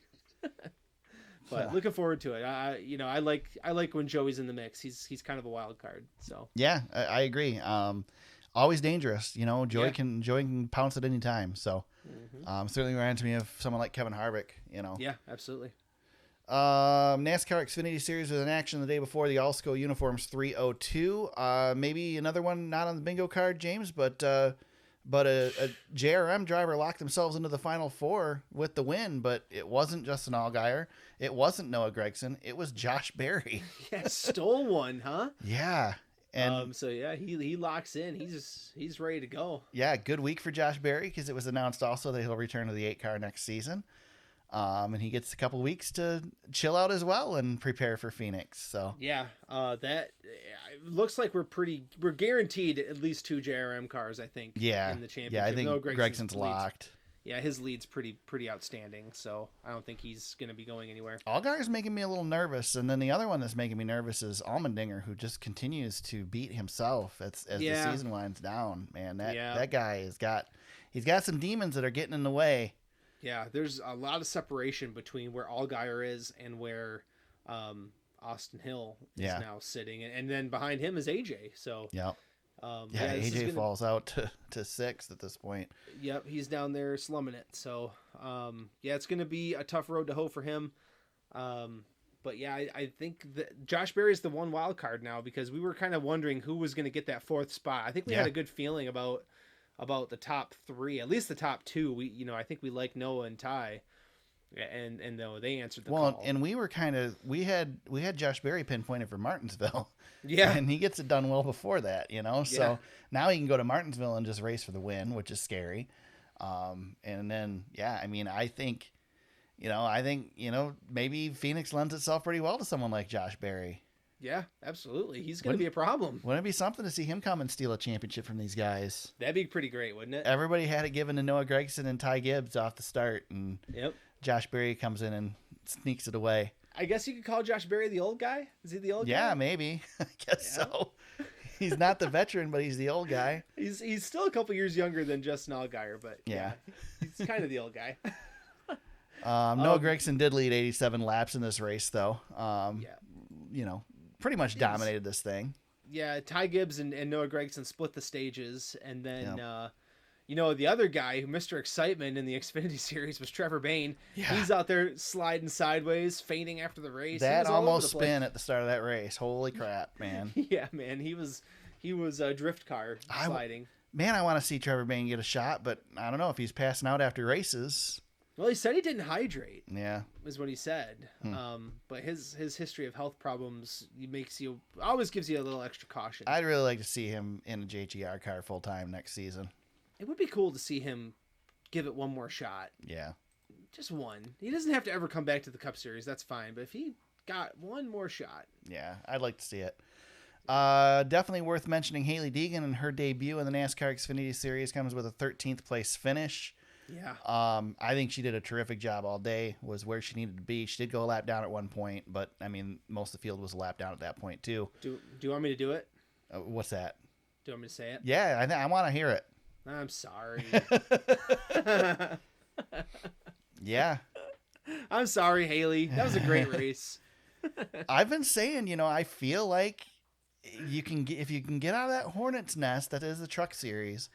But looking forward to it. I like when Joey's in the mix. He's kind of a wild card. So Yeah, I agree. Always dangerous. Joey can pounce at any time. So certainly reminds me of someone like Kevin Harvick. Yeah, absolutely. NASCAR Xfinity Series was in action the day before the All-Sco Uniforms 302. Maybe another one not on the bingo card, James, but a JRM driver locked themselves into the Final Four with the win, but it wasn't Justin Allgaier. It wasn't Noah Gragson. It was Josh Berry. Yeah, stole one, huh? Yeah. And so yeah, he locks in. He's ready to go. Yeah, good week for Josh Berry because it was announced also that he'll return to the 8-car next season. And he gets a couple weeks to chill out as well and prepare for Phoenix. So yeah, that looks like we're guaranteed at least 2 JRM cars. I think. Yeah, in the championship. Yeah, I think Gregson's locked. Yeah, his lead's pretty outstanding. So I don't think he's going to be going anywhere. Allgaier's making me a little nervous, and then the other one that's making me nervous is Allmendinger, who just continues to beat himself as the season winds down. Man, that guy he's got some demons that are getting in the way. Yeah, there's a lot of separation between where Allgaier is and where Austin Hill is now sitting, and then behind him is AJ. So AJ falls out to 6th at this point. Yep, he's down there slumming it. So it's going to be a tough road to hoe for him. But yeah, I think that Josh Berry is the one wild card now because we were kind of wondering who was going to get that 4th spot. I think we had a good feeling about the top 3, at least the top 2. We I think we like Noah and Ty, and though they answered the call. And we were we had Josh Berry pinpointed for Martinsville. Yeah, and he gets it done well before that, So now he can go to Martinsville and just race for the win, which is scary. And then I think maybe Phoenix lends itself pretty well to someone like Josh Berry. Yeah, absolutely. He's going to be a problem. Wouldn't it be something to see him come and steal a championship from these guys? That'd be pretty great, wouldn't it? Everybody had it given to Noah Gragson and Ty Gibbs off the start, and Josh Berry comes in and sneaks it away. I guess you could call Josh Berry the old guy. Is he the old guy? Yeah, maybe. I guess so. He's not the veteran, but he's the old guy. He's still a couple years younger than Justin Allgaier, but he's kind of the old guy. Noah Gragson did lead 87 laps in this race, though. Pretty much dominated this thing. Yeah, Ty Gibbs and Noah Gragson split the stages, and then the other guy, Mr. Excitement in the Xfinity Series, was Trevor Bayne. Yeah. He's out there sliding sideways, fainting after the race. That almost spin at the start of that race. Holy crap, man! Yeah, man, he was a drift car sliding. I want to see Trevor Bayne get a shot, but I don't know if he's passing out after races. Well, he said he didn't hydrate. Yeah, is what he said. But his history of health problems always gives you a little extra caution. I'd really like to see him in a JGR car full time next season. It would be cool to see him give it one more shot. Yeah, just one. He doesn't have to ever come back to the Cup Series. That's fine. But if he got one more shot, yeah, I'd like to see it. Definitely worth mentioning Hailie Deegan and her debut in the NASCAR Xfinity Series comes with a 13th place finish. Yeah. I think she did a terrific job all day, was where she needed to be. She did go a lap down at one point, but most of the field was a lap down at that point too. Do you want me to do it? What's that? Do you want me to say it? Yeah, I want to hear it. I'm sorry. Yeah. I'm sorry, Hailie. That was a great race. I've been saying, I feel like if you can get out of that hornet's nest that is the Truck Series,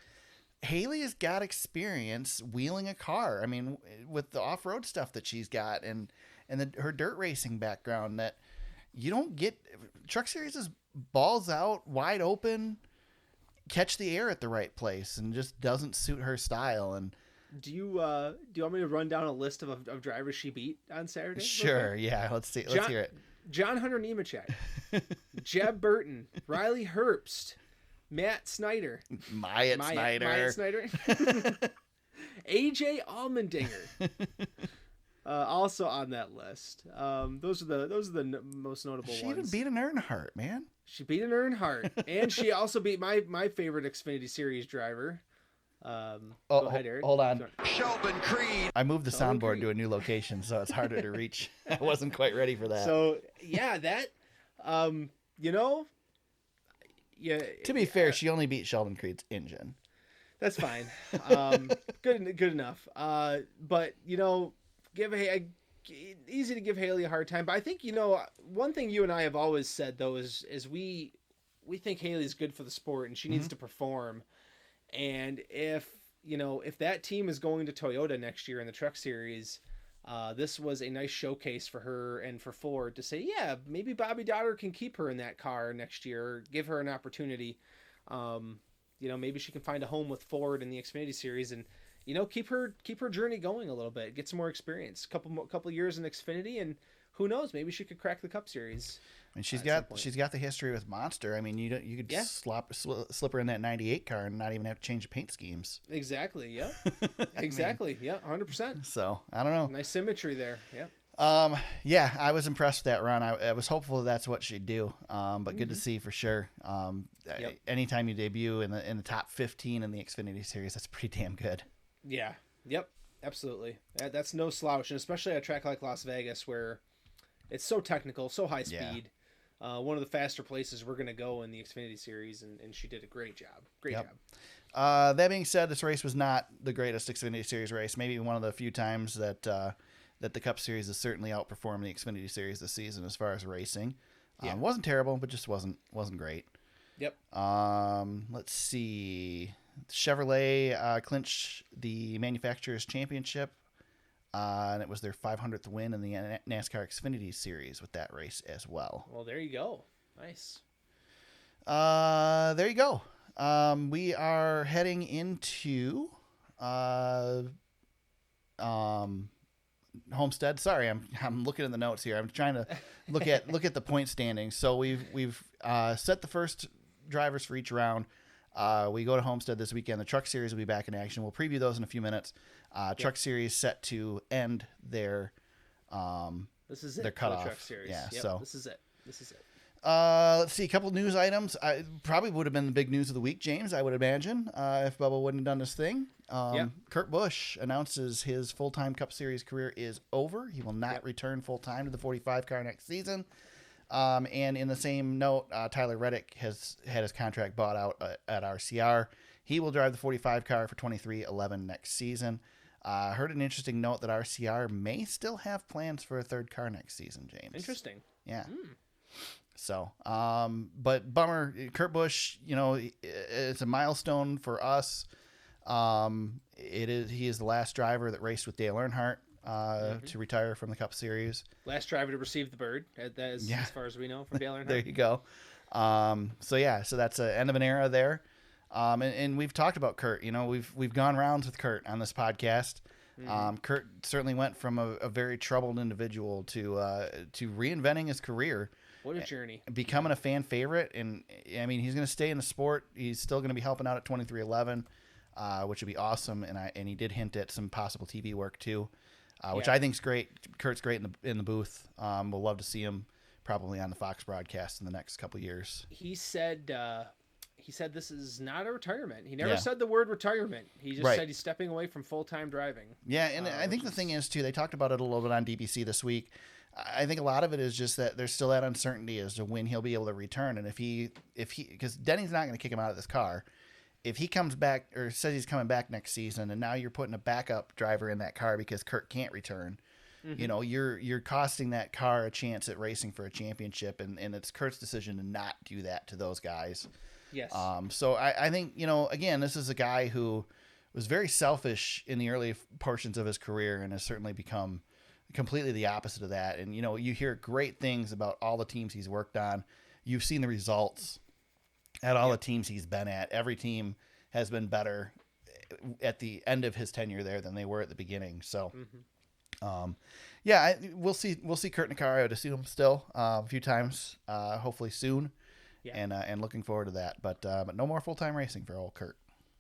Hailie has got experience wheeling a car. I mean, with the off-road stuff that she's got and her dirt racing background that you don't get. Truck Series is balls out, wide open, catch the air at the right place, and just doesn't suit her style. And do you want me to run down a list of drivers she beat on Saturday? Sure, yeah. Let's hear it. John Hunter Nemechek, Jeb Burton, Riley Herbst, Matt Snyder, Myatt Snyder, AJ Allmendinger, also on that list. Those are the most notable ones. She even beat an Earnhardt, man. She beat an Earnhardt, and she also beat my favorite Xfinity Series driver, Go ahead, Eric. Hold on. Sheldon Creed. I moved the Sheldon soundboard Creed. to a new location, so it's harder to reach. I wasn't quite ready for that. So yeah, that you know, yeah. To be fair, she only beat Sheldon Creed's engine. That's fine. Good enough. But you know, easy to give Haley a hard time. But I think, you know, one thing you and I have always said though is we think Haley's good for the sport and she needs to perform. And if that team is going to Toyota next year in the Truck Series, this was a nice showcase for her and for Ford to say, yeah, maybe Bobby Dotter can keep her in that car next year, give her an opportunity. Maybe she can find a home with Ford in the Xfinity Series and, you know, keep her journey going a little bit, get some more experience, couple years in Xfinity, and who knows, maybe she could crack the Cup Series. I mean, she's got the history with Monster. I mean, you could slip her in that 98 car and not even have to change the paint schemes. Exactly. Yeah. Exactly. Yeah. 100%. So I don't know. Nice symmetry there. Yeah. Yeah, I was impressed with that run. I was hopeful that's what she'd do. But good to see for sure. Anytime you debut in the top 15 in the Xfinity Series, that's pretty damn good. Yeah. Yep. Absolutely. That's no slouch, and especially at a track like Las Vegas where it's so technical, so high speed. One of the faster places we're going to go in the Xfinity Series, and she did a great job. Great job. That being said, this race was not the greatest Xfinity Series race. Maybe one of the few times that the Cup Series has certainly outperformed the Xfinity Series this season as far as racing. Wasn't terrible, but just wasn't great. Yep. Let's see. Chevrolet clinched the Manufacturers Championship, and it was their 500th win in the NASCAR Xfinity Series with that race as well. Well, there you go. Nice. There you go. We are heading into Homestead. Sorry, I'm looking in the notes here. I'm trying to look at the point standings. So we've set the first drivers for each round. We go to Homestead this weekend. The Truck Series will be back in action. We'll preview those in a few minutes. Truck Series set to end their this is it. Their cutoff. Truck Series. Yeah. Yep, So this is it. let's see, a couple news items. I probably would have been the big news of the week, James, I would imagine, if Bubba wouldn't have done this thing. Kurt Busch announces his full-time Cup Series career is over. He will not return full-time to the 45 car next season. And in the same note, Tyler Reddick has had his contract bought out at RCR. He will drive the 45 car for 23-11 next season. Heard an interesting note that RCR may still have plans for a third car next season, James. Interesting. Yeah. So, but bummer, Kurt Busch, you know, it's a milestone for us. He is the last driver that raced with Dale Earnhardt, to retire from the Cup Series. Last driver to receive the bird, as far as we know, from Dale Earnhardt. There you go. So that's the end of an era there. And we've talked about Kurt, you know, we've gone rounds with Kurt on this podcast. Kurt certainly went from a very troubled individual to reinventing his career. What a journey. Becoming a fan favorite. And I mean, he's going to stay in the sport. He's still going to be helping out at 2311, which would be awesome. And he did hint at some possible TV work too, which I think is great. Kurt's great in the booth. We'll love to see him probably on the Fox broadcast in the next couple of years. He said this is not a retirement. He never said the word retirement. He just said he's stepping away from full-time driving. Yeah, and I think the thing is, too, they talked about it a little bit on DBC this week. I think a lot of it is just that there's still that uncertainty as to when he'll be able to return. And if he, because Denny's not going to kick him out of this car. If he comes back or says he's coming back next season, and now you're putting a backup driver in that car because Kurt can't return, you know, you're costing that car a chance at racing for a championship. And it's Kurt's decision to not do that to those guys. Yes. So I think, you know, again, this is a guy who was very selfish in the early portions of his career and has certainly become completely the opposite of that. And, you know, you hear great things about all the teams he's worked on. You've seen the results at all the teams he's been at. Every team has been better at the end of his tenure there than they were at the beginning. So, we'll see Kurt Nakario to see him still a few times, hopefully soon. Yeah. And looking forward to that, but no more full-time racing for old Kurt.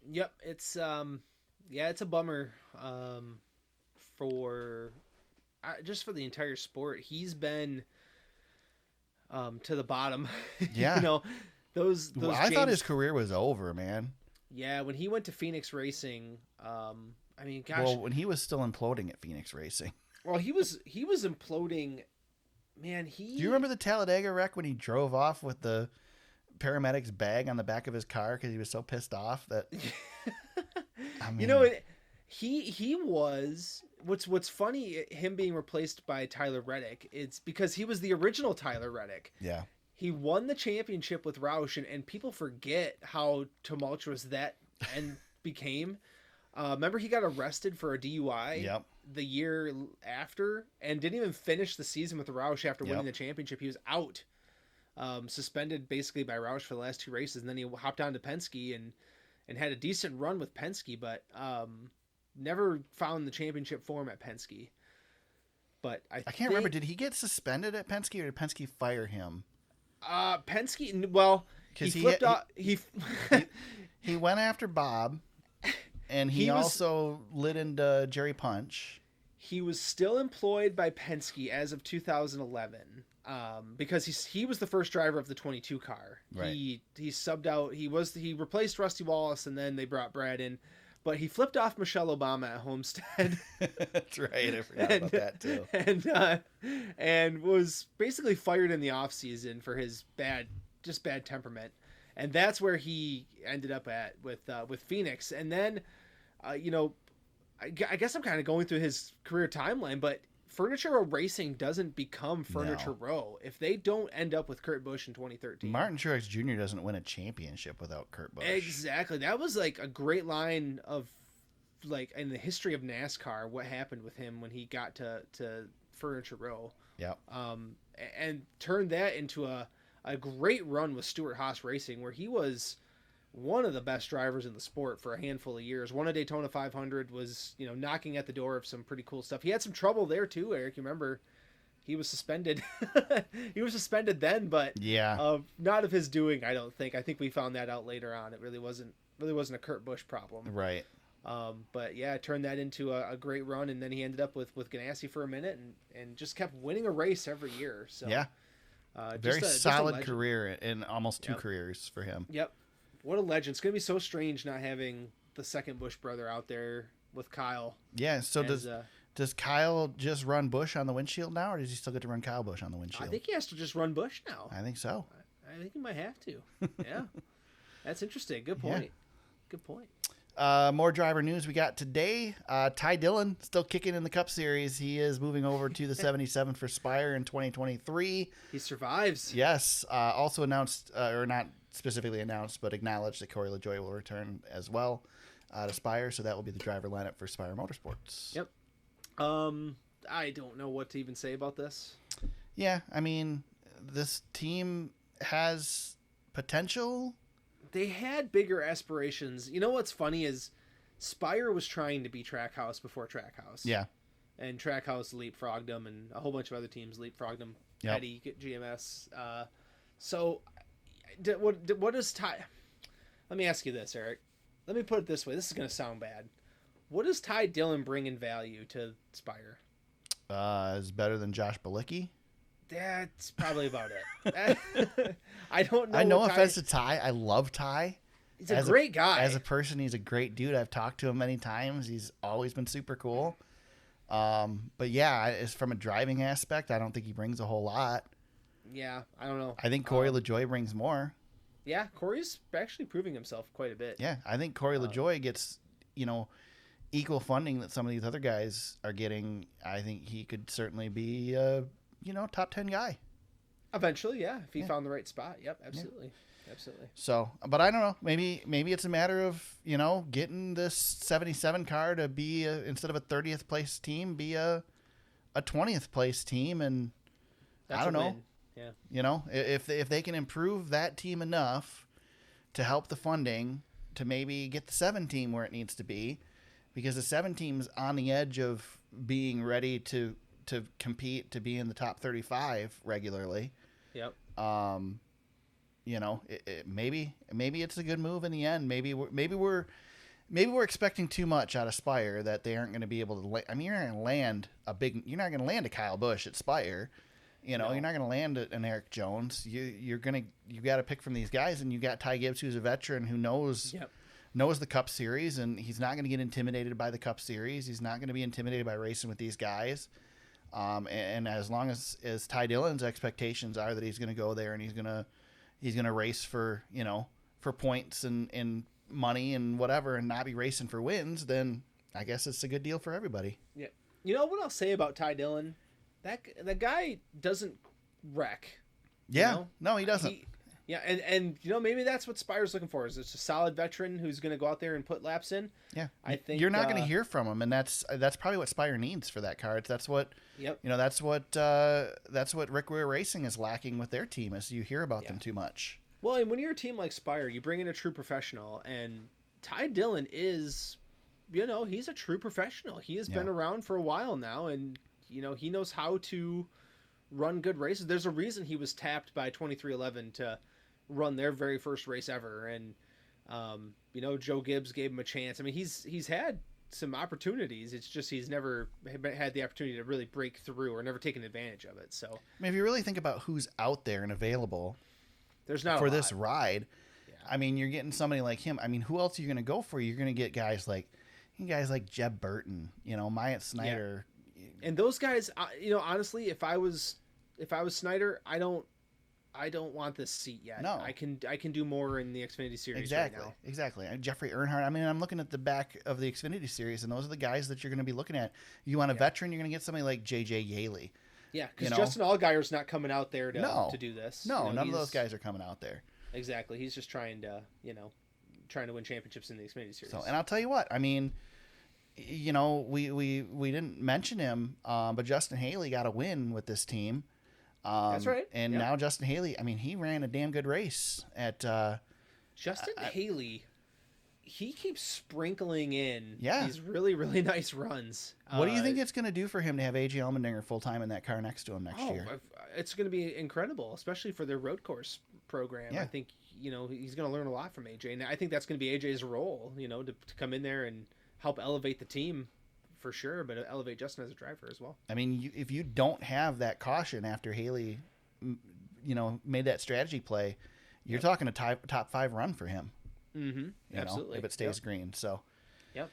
Yep, it's it's a bummer for just for the entire sport. He's been to the bottom. Yeah, you know those I thought his career was over, man. Yeah, when he went to Phoenix Racing, I mean, gosh. Well, when he was still imploding at Phoenix Racing. Well, he was imploding. Man, Do you remember the Talladega wreck when he drove off with the paramedic's bag on the back of his car because he was so pissed off that? I mean, you know, he was. What's funny, him being replaced by Tyler Reddick, it's because he was the original Tyler Reddick. Yeah. He won the championship with Roush, and people forget how tumultuous that end became. Remember, he got arrested for a DUI. Yep. The year after, and didn't even finish the season with Roush after winning Yep. the championship. He was out, suspended basically by Roush for the last 2 races, and then he hopped on to Penske and had a decent run with Penske, but never found the championship form at Penske. But I can't remember. Did he get suspended at Penske, or did Penske fire him? Penske. Well, he flipped off. He went after Bob, and he also lit into Jerry Punch. He was still employed by Penske as of 2011, because he was the first driver of the 22 car. Right. He subbed out. He replaced Rusty Wallace, and then they brought Brad in. But he flipped off Michelle Obama at Homestead. That's right. I forgot about that too. And was basically fired in the off season for his bad temperament. And that's where he ended up at with Phoenix. And then, I guess I'm kind of going through his career timeline, but Furniture Row Racing doesn't become Furniture Row if they don't end up with Kurt Busch in 2013. Martin Truex Jr. doesn't win a championship without Kurt Busch. Exactly. That was like a great line of, like, in the history of NASCAR, what happened with him when he got to Furniture Row. Yep. And turned that into a great run with Stewart Haas Racing, where he was one of the best drivers in the sport for a handful of years. Won a Daytona 500, was, knocking at the door of some pretty cool stuff. He had some trouble there too, Eric. You remember he was suspended. He was suspended then, but not of his doing, I don't think. I think we found that out later on. It really wasn't a Kurt Busch problem. Right. But yeah, turned that into a great run, and then he ended up with Ganassi for a minute and just kept winning a race every year. So yeah. Very just solid career in almost 2 careers for him. Yep. What a legend. It's going to be so strange not having the second Busch brother out there with Kyle. Yeah, so does Kyle just run Busch on the windshield now, or does he still get to run Kyle Busch on the windshield? I think he has to just run Busch now. I think so. I think he might have to. Yeah. That's interesting. Good point. Yeah. Good point. More driver news we got today. Ty Dillon still kicking in the Cup Series. He is moving over to the 77 for Spire in 2023. He survives. Yes. Also announced, or not specifically announced, but acknowledged that Corey LaJoie will return as well to Spire. So that will be the driver lineup for Spire Motorsports. Yep. I don't know what to even say about this. Yeah, I mean, this team has potential. They had bigger aspirations. You know what's funny is Spire was trying to be Trackhouse before Trackhouse. Yeah. And Trackhouse leapfrogged them, and a whole bunch of other teams leapfrogged them. Yep. Petty, GMS. So, what does Ty... Let me ask you this, Eric. Let me put it this way. This is going to sound bad. What does Ty Dillon bring in value to Spire? Is better than Josh Bilicki. That's probably about it. I don't know. I know offense to Ty. I love Ty. He's a great guy. As a person, he's a great dude. I've talked to him many times. He's always been super cool. But yeah, as from a driving aspect, I don't think he brings a whole lot. Yeah, I don't know. I think Corey LaJoie brings more. Yeah, Corey's actually proving himself quite a bit. Yeah, I think Corey LaJoie gets, equal funding that some of these other guys are getting. I think he could certainly be top 10 guy. Eventually, yeah, if he found the right spot. Yep, absolutely. Yeah. Absolutely. So, but I don't know. Maybe it's a matter of, getting this 77 car to be instead of a 30th place team, be a 20th place team, and that's I don't know. Win. Yeah. If they can improve that team enough to help the funding to maybe get the 7 team where it needs to be, because the 7 team's on the edge of being ready to compete to be in the top 35 regularly. Yep. Maybe it's a good move in the end. Maybe we're expecting too much out of Spire that they aren't going to be able to. You're not going to land a Kyle Busch at Spire. No. You're not going to land an Eric Jones. You got to pick from these guys, and you got Ty Gibbs, who's a veteran who knows knows the Cup Series, and he's not going to get intimidated by the Cup Series. He's not going to be intimidated by racing with these guys. And as long as Ty Dillon's expectations are that he's going to go there and he's going to race for, for points and money and whatever, and not be racing for wins, then I guess it's a good deal for everybody. Yeah. You know what I'll say about Ty Dillon? That guy doesn't wreck. Yeah. No, he doesn't. And maybe that's what Spire's looking for, is it's a solid veteran who's going to go out there and put laps in. Yeah. I think you're not going to hear from him, and that's probably what Spire needs for that car. That's what that's what Rick Ware Racing is lacking with their team, is you hear about them too much. Well, and when you're a team like Spire, you bring in a true professional, and Ty Dillon is, he's a true professional. He has been around for a while now, and he knows how to run good races. There's a reason he was tapped by 2311 to run their very first race ever, and Joe Gibbs gave him a chance. I mean, he's had some opportunities. It's just he's never had the opportunity to really break through, or never taken advantage of it. So, I mean, if you really think about who's out there and available, there's not for this ride. Yeah. I mean, you're getting somebody like him. I mean, who else are you going to go for? You're going to get guys like Jeb Burton, Myatt Snyder. Yeah. And those guys, honestly, if I was Snyder, I don't want this seat yet. No, I can do more in the Xfinity Series. Exactly, right now. Exactly. And Jeffrey Earnhardt. I mean, I'm looking at the back of the Xfinity Series, and those are the guys that you're going to be looking at. You want a veteran, you're going to get somebody like J.J. Yaley. Yeah, because Justin Allgaier's not coming out there to do this. No, none of those guys are coming out there. Exactly. He's just trying to win championships in the Xfinity Series. So, and I'll tell you what, I mean, we didn't mention him, but Justin Haley got a win with this team. That's right. And now Justin Haley, I mean, he ran a damn good race at Justin Haley. He keeps sprinkling in these really, really nice runs. What do you think it's going to do for him to have AJ Allmendinger full-time in that car next to him next year? It's going to be incredible, especially for their road course program. Yeah. I think, he's going to learn a lot from AJ. And I think that's going to be AJ's role, to come in there and help elevate the team for sure, but elevate Justin as a driver as well. I mean, if you don't have that caution after Haley, made that strategy play, you're talking a top 5 run for him. Mm-hmm. Absolutely. If it stays green. So, yep.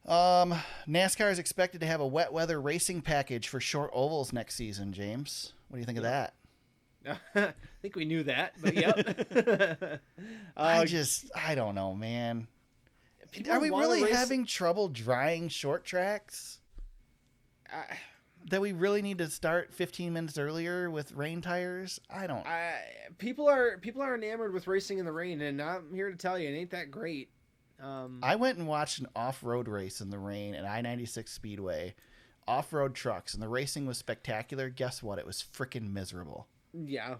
NASCAR is expected to have a wet weather racing package for short ovals next season. James, what do you think of that? I think we knew that, but yep. I don't know, man. Are we really having trouble drying short tracks? That we really need to start 15 minutes earlier with rain tires? People are enamored with racing in the rain, and I'm here to tell you, it ain't that great. I went and watched an off-road race in the rain at I-96 Speedway, off-road trucks, and the racing was spectacular. Guess what? It was freaking miserable. Yeah.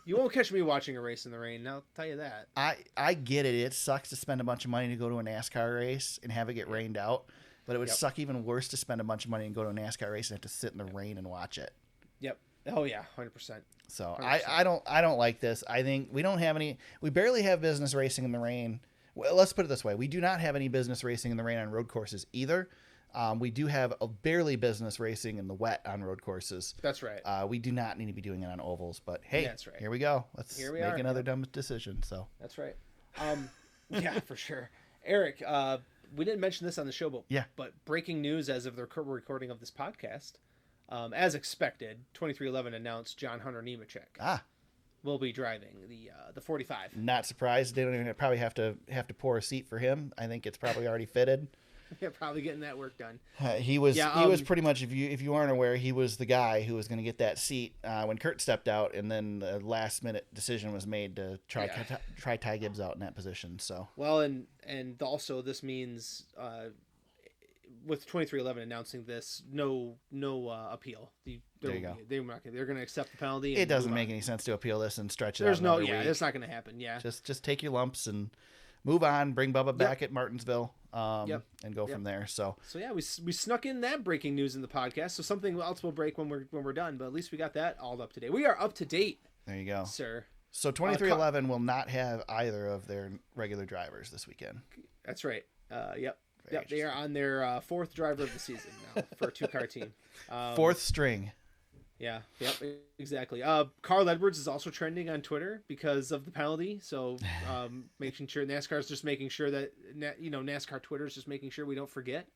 You won't catch me watching a race in the rain, I'll tell you that. I get it. It sucks to spend a bunch of money to go to a NASCAR race and have it get rained out. But it would suck even worse to spend a bunch of money and go to a NASCAR race and have to sit in the rain and watch it. Yep. Oh yeah, 100%. So 100%. I don't like this. I think we barely have business racing in the rain. Well, let's put it this way: we do not have any business racing in the rain on road courses either. We do have a barely business racing in the wet on road courses. That's right. We do not need to be doing it on ovals. But hey, that's right. Here we go. Let's make another dumb decision. So that's right. Yeah, for sure. Eric, we didn't mention this on the show, but breaking news as of the recording of this podcast, as expected, 2311 announced John Hunter Nemechek will be driving the 45. Not surprised. They don't even probably have to pour a seat for him. I think it's probably already fitted. Yeah, probably getting that work done. He was pretty much, if you aren't aware, he was the guy who was going to get that seat when Kurt stepped out, and then the last minute decision was made to try Ty Gibbs out in that position. So well, and also this means with 2311 announcing this, no appeal. There you go. They're going to accept the penalty. It doesn't make any sense to appeal this and stretch it out. There's week. It's not going to happen. Yeah, just take your lumps and move on. Bring Bubba back at Martinsville. And go from there. So yeah, we snuck in that breaking news in the podcast. So something else will break when we're done. But at least we got that all up to date. We are up to date. There you go, sir. So 2311 will not have either of their regular drivers this weekend. That's right. Yep. They are on their fourth driver of the season now for a 2-car team. Fourth string. Yeah, yep, exactly. Carl Edwards is also trending on Twitter because of the penalty. So, making sure NASCAR is just making sure that NASCAR Twitter is just making sure we don't forget.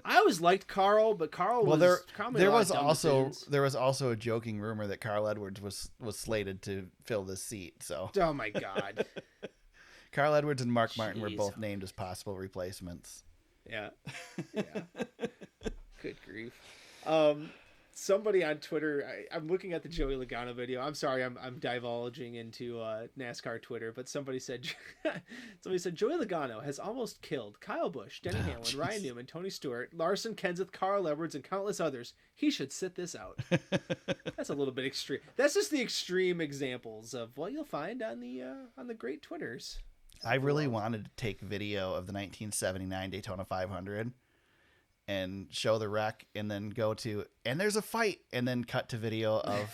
I always liked Carl, but Carl there was also a joking rumor that Carl Edwards was slated to fill this seat. So, oh my God, Carl Edwards and Mark Martin were both named as possible replacements. Yeah, yeah. Good grief. Somebody on Twitter, I'm looking at the Joey Logano video. I'm sorry, I'm divulging into NASCAR Twitter, but somebody said Joey Logano has almost killed Kyle Busch, Denny Hamlin, Ryan Newman, Tony Stewart, Larson, Kenseth, Carl Edwards, and countless others. He should sit this out. That's a little bit extreme. That's just the extreme examples of what you'll find on the great Twitters. I really wanted to take video of the 1979 Daytona 500. And show the wreck, and then go to, and there's a fight, and then cut to video of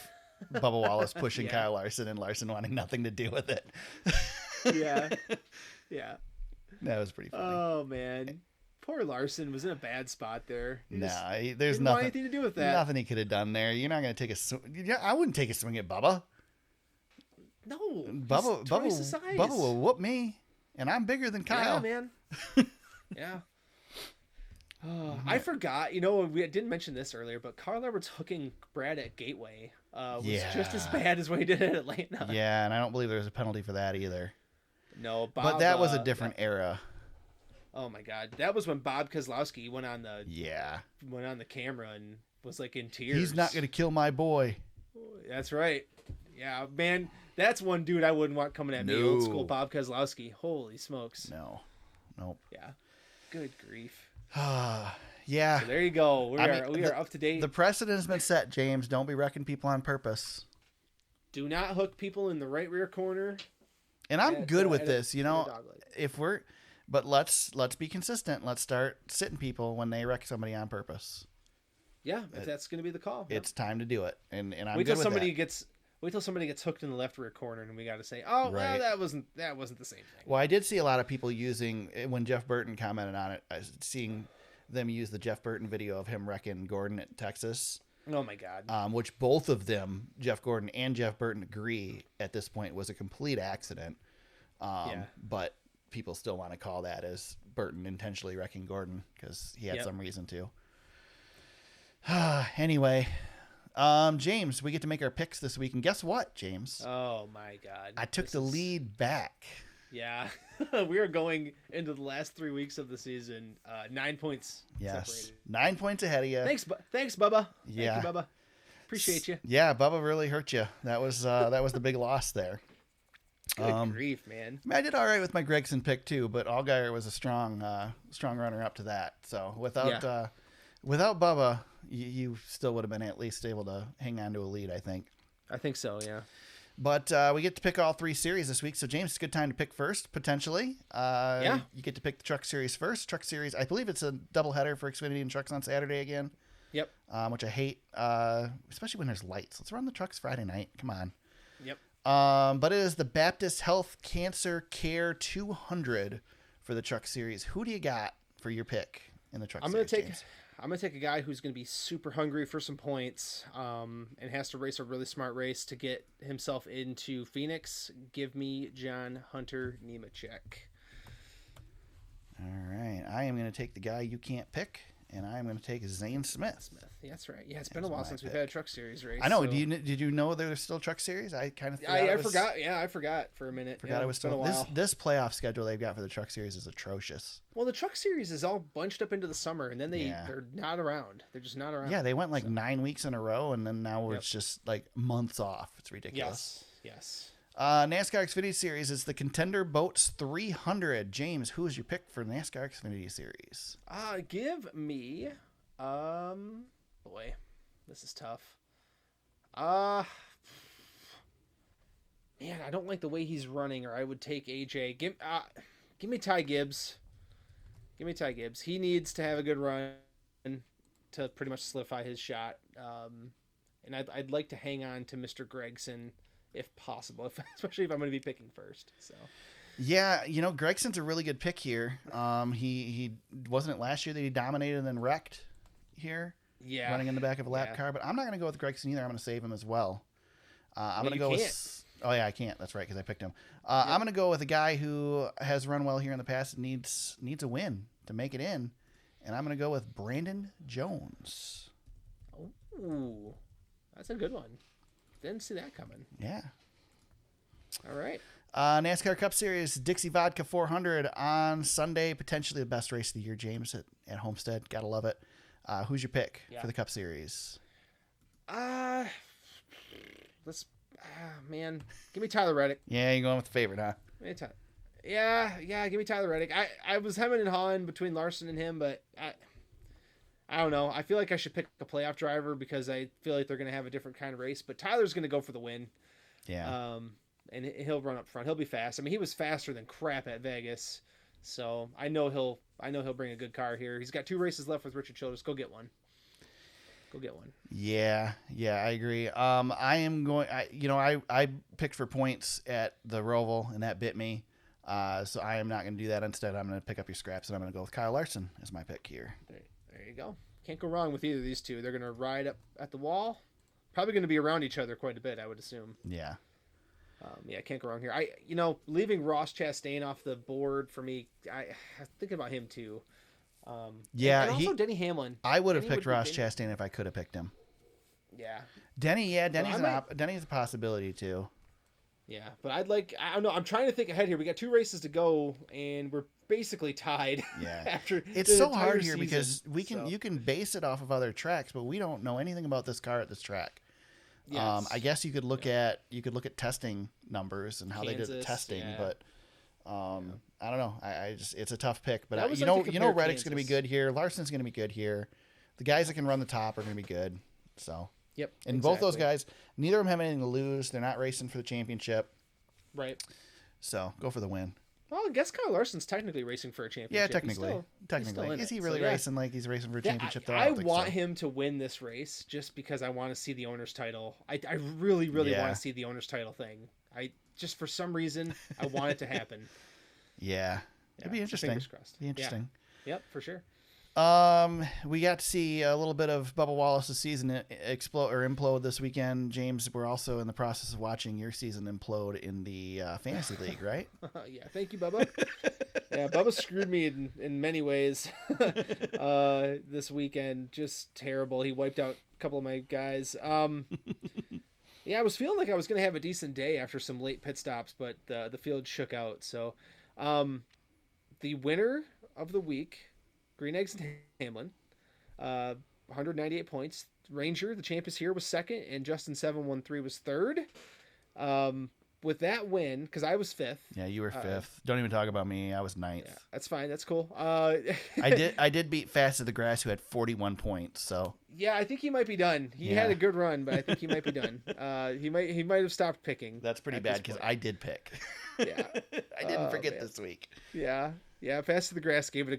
Bubba Wallace pushing Kyle Larson, and Larson wanting nothing to do with it. Yeah. That was pretty funny. Oh man, poor Larson was in a bad spot there. There's nothing anything to do with that. Nothing he could have done there. You're not going to take a swing. Yeah, I wouldn't take a swing at Bubba. No, Bubba will whoop me, and I'm bigger than Kyle. Yeah, man. Yeah. Oh, I forgot. We didn't mention this earlier, but Carl Edwards hooking Brad at Gateway was just as bad as what he did at Atlanta. Yeah, and I don't believe there was a penalty for that either. No, Bob, but that was a different era. Oh my God, that was when Bob Kozlowski went on the camera and was like in tears. He's not going to kill my boy. That's right. Yeah, man, that's one dude I wouldn't want coming at me. Old school Bob Kozlowski. Holy smokes. No. Nope. Yeah. Good grief. Yeah. So there you go. We are up to date. The precedent has been set, James. Don't be wrecking people on purpose. Do not hook people in the right rear corner. And I'm good with this, but let's be consistent. Let's start sitting people when they wreck somebody on purpose. Yeah, if that's going to be the call. It's time to do it. And I'm wait good till with that. Wait till somebody gets hooked in the left rear corner, and we got to say, "Oh, well, that wasn't the same thing." Well, I did see a lot of people using, when Jeff Burton commented on it, seeing them use the Jeff Burton video of him wrecking Gordon at Texas. Oh my God! Which both of them, Jeff Gordon and Jeff Burton, agree at this point was a complete accident. But people still want to call that as Burton intentionally wrecking Gordon because he had some reason to. Anyway. James, we get to make our picks this week, and guess what, James? Oh my God! I took the lead back. Yeah, we are going into the last 3 weeks of the season, 9 points. Yes, separated. 9 points ahead of you. Thanks, Bubba. Yeah, thank you, Bubba. Appreciate you. Yeah, Bubba really hurt you. That was the big loss there. Good grief, man! I did all right with my Gregson pick too, but Allgaier was a strong runner up to that. So without Bubba, you still would have been at least able to hang on to a lead, I think. I think so, yeah. But we get to pick all 3 series this week. So, James, it's a good time to pick first, potentially. You get to pick the Truck Series first. Truck Series, I believe it's a doubleheader for Xfinity and Trucks on Saturday again. Yep. Which I hate, especially when there's lights. Let's run the trucks Friday night. Come on. Yep. But it is the Baptist Health Cancer Care 200 for the Truck Series. Who do you got for your pick in the Truck Series, James? I'm going to take a guy who's going to be super hungry for some points and has to race a really smart race to get himself into Phoenix. Give me John Hunter Nemechek. All right. I am going to take the guy you can't pick, and I'm going to take Zane Smith. Yeah, that's right. Yeah, it's been a while since we've had a Truck Series race. I know. So. Did you know there's still Truck Series? I kind of forgot. Yeah, I forgot for a minute. Forgot it was still. This playoff schedule they've got for the Truck Series is atrocious. Well, the Truck Series is all bunched up into the summer, and then they're not around. They're just not around. Yeah, they went 9 weeks in a row, and then now it's just like months off. It's ridiculous. Yes. NASCAR Xfinity Series is the Contender Boats 300. James, who is your pick for NASCAR Xfinity Series? Give me, boy, this is tough. Man, I don't like the way he's running, or I would take AJ. Give me Ty Gibbs. Give me Ty Gibbs. He needs to have a good run to pretty much solidify his shot. And I'd like to hang on to Mr. Gregson if possible, especially if I'm going to be picking first. So. Yeah, Gregson's a really good pick here. He wasn't it last year that he dominated and then wrecked here. Yeah. running in the back of a lap Yeah. car. But I'm not going to go with Gregson either. I'm going to save him as well. I'm going to go can't. with. Oh yeah, I can't. That's right, because I picked him. I'm going to go with a guy who has run well here in the past and needs a win to make it in, and I'm going to go with Brandon Jones. Ooh, that's a good one. Didn't see that coming. Yeah. All right. NASCAR Cup Series Dixie Vodka 400 on Sunday, potentially the best race of the year, James, at Homestead. Gotta love it. Who's your pick for the Cup Series? Man, give me Tyler Reddick. Yeah, you're going with the favorite, huh? Yeah, give me Tyler Reddick. I was hemming and hawing between Larson and him, but I don't know. I feel like I should pick a playoff driver because I feel like they're going to have a different kind of race. But Tyler's going to go for the win. Yeah. And he'll run up front. He'll be fast. I mean, he was faster than crap at Vegas, so I know he'll bring a good car here. He's got 2 races left with Richard Childress. Go get one. Yeah, I agree. I am going. I picked for points at the Roval, and that bit me. So I am not going to do that. Instead, I'm going to pick up your scraps, and I'm going to go with Kyle Larson as my pick here. There you go. Can't go wrong with either of these two. They're going to ride up at the wall. Probably going to be around each other quite a bit, I would assume. Yeah. Can't go wrong here. Leaving Ross Chastain off the board for me, I think about him too. And also Denny Hamlin. I would have picked Ross Chastain if I could have picked him. Yeah. Denny's a possibility too. Yeah, but I don't know. I'm trying to think ahead here. We got 2 races to go, and we're basically tied. Yeah. After it's so hard season, here because you can base it off of other tracks, but we don't know anything about this car at this track. Yes. I guess you could look at testing numbers and how they did the testing, but I don't know. I just it's a tough pick, but you know Reddick's going to be good here. Larson's going to be good here. The guys that can run the top are going to be good. So yep, and both those guys, neither of them have anything to lose. They're not racing for the championship, right? So go for the win. Well, I guess Kyle Larson's technically racing for a championship. Yeah, technically. Is he really racing like he's racing for a championship? I want him to win this race just because I want to see the owner's title. I really want to see the owner's title thing. For some reason, I want it to happen. Yeah. It'd be interesting. Fingers crossed. Be interesting. Yeah. Yep, for sure. We got to see a little bit of Bubba Wallace's season implode this weekend. James, we're also in the process of watching your season implode in the fantasy league, right? Yeah, thank you, Bubba. Yeah, Bubba screwed me in many ways this weekend. Just terrible. He wiped out a couple of my guys. Yeah, I was feeling like I was going to have a decent day after some late pit stops, but the field shook out. So the winner of the week, Green Eggs and Hamlin, 198 points. Ranger, the champ is here, was second, and Justin 713 was third. With that win, because I was fifth. Yeah, you were fifth. Don't even talk about me. I was ninth. Yeah, that's fine. That's cool. I did beat Fast to the Grass, who had 41 points. So yeah, I think he might be done. He had a good run, but I think he might be done. He might have stopped picking. That's pretty bad because I did pick. Yeah, I didn't forget this week. Yeah. Fast to the Grass gave it a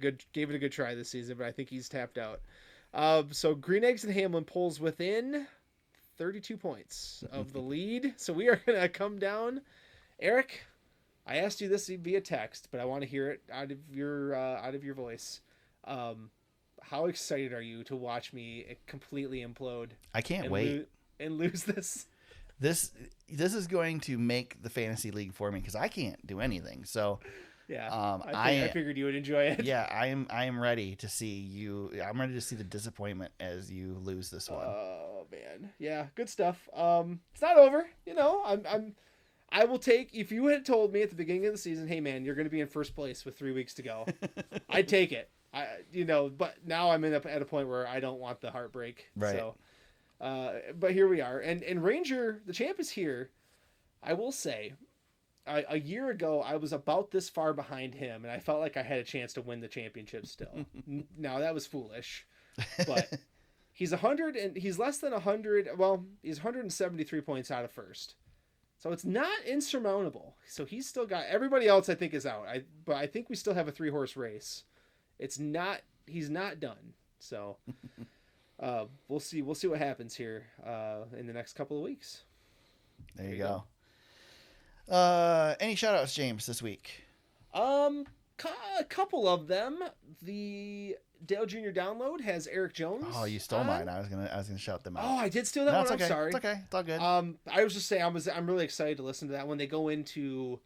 good try this season, but I think he's tapped out. So Green Eggs and Hamlin pulls within 32 points of the lead. So we are going to come down. Eric, I asked you this via text, but I want to hear it out of your voice. How excited are you to watch me completely implode? I can't wait. And lose this. This is going to make the fantasy league for me because I can't do anything. So yeah, I figured you would enjoy it. Yeah, I am ready to see you. I'm ready to see the disappointment as you lose this one. Oh man, yeah, good stuff. It's not over. I will take. If you had told me at the beginning of the season, hey man, you're going to be in first place with 3 weeks to go, I'd take it. But now I'm at a point where I don't want the heartbreak. Right. So, but here we are, and Ranger, the champ, is here. I will say, a year ago, I was about this far behind him, and I felt like I had a chance to win the championship still. Now, that was foolish, but he's less than 100. Well, he's 173 points out of first, so it's not insurmountable. So he's still got everybody else. I think is out. But I think we still have a 3-horse race. He's not done. So we'll see what happens here in the next couple of weeks. There you go. Any shout outs, James, this week? A couple of them. The Dale Jr. download has Eric Jones. Oh, you stole mine. I was gonna shout them out. Oh, I did steal that No, one. it's I'm okay. sorry. It's okay. It's all good. I was just saying I'm really excited to listen to that when they go into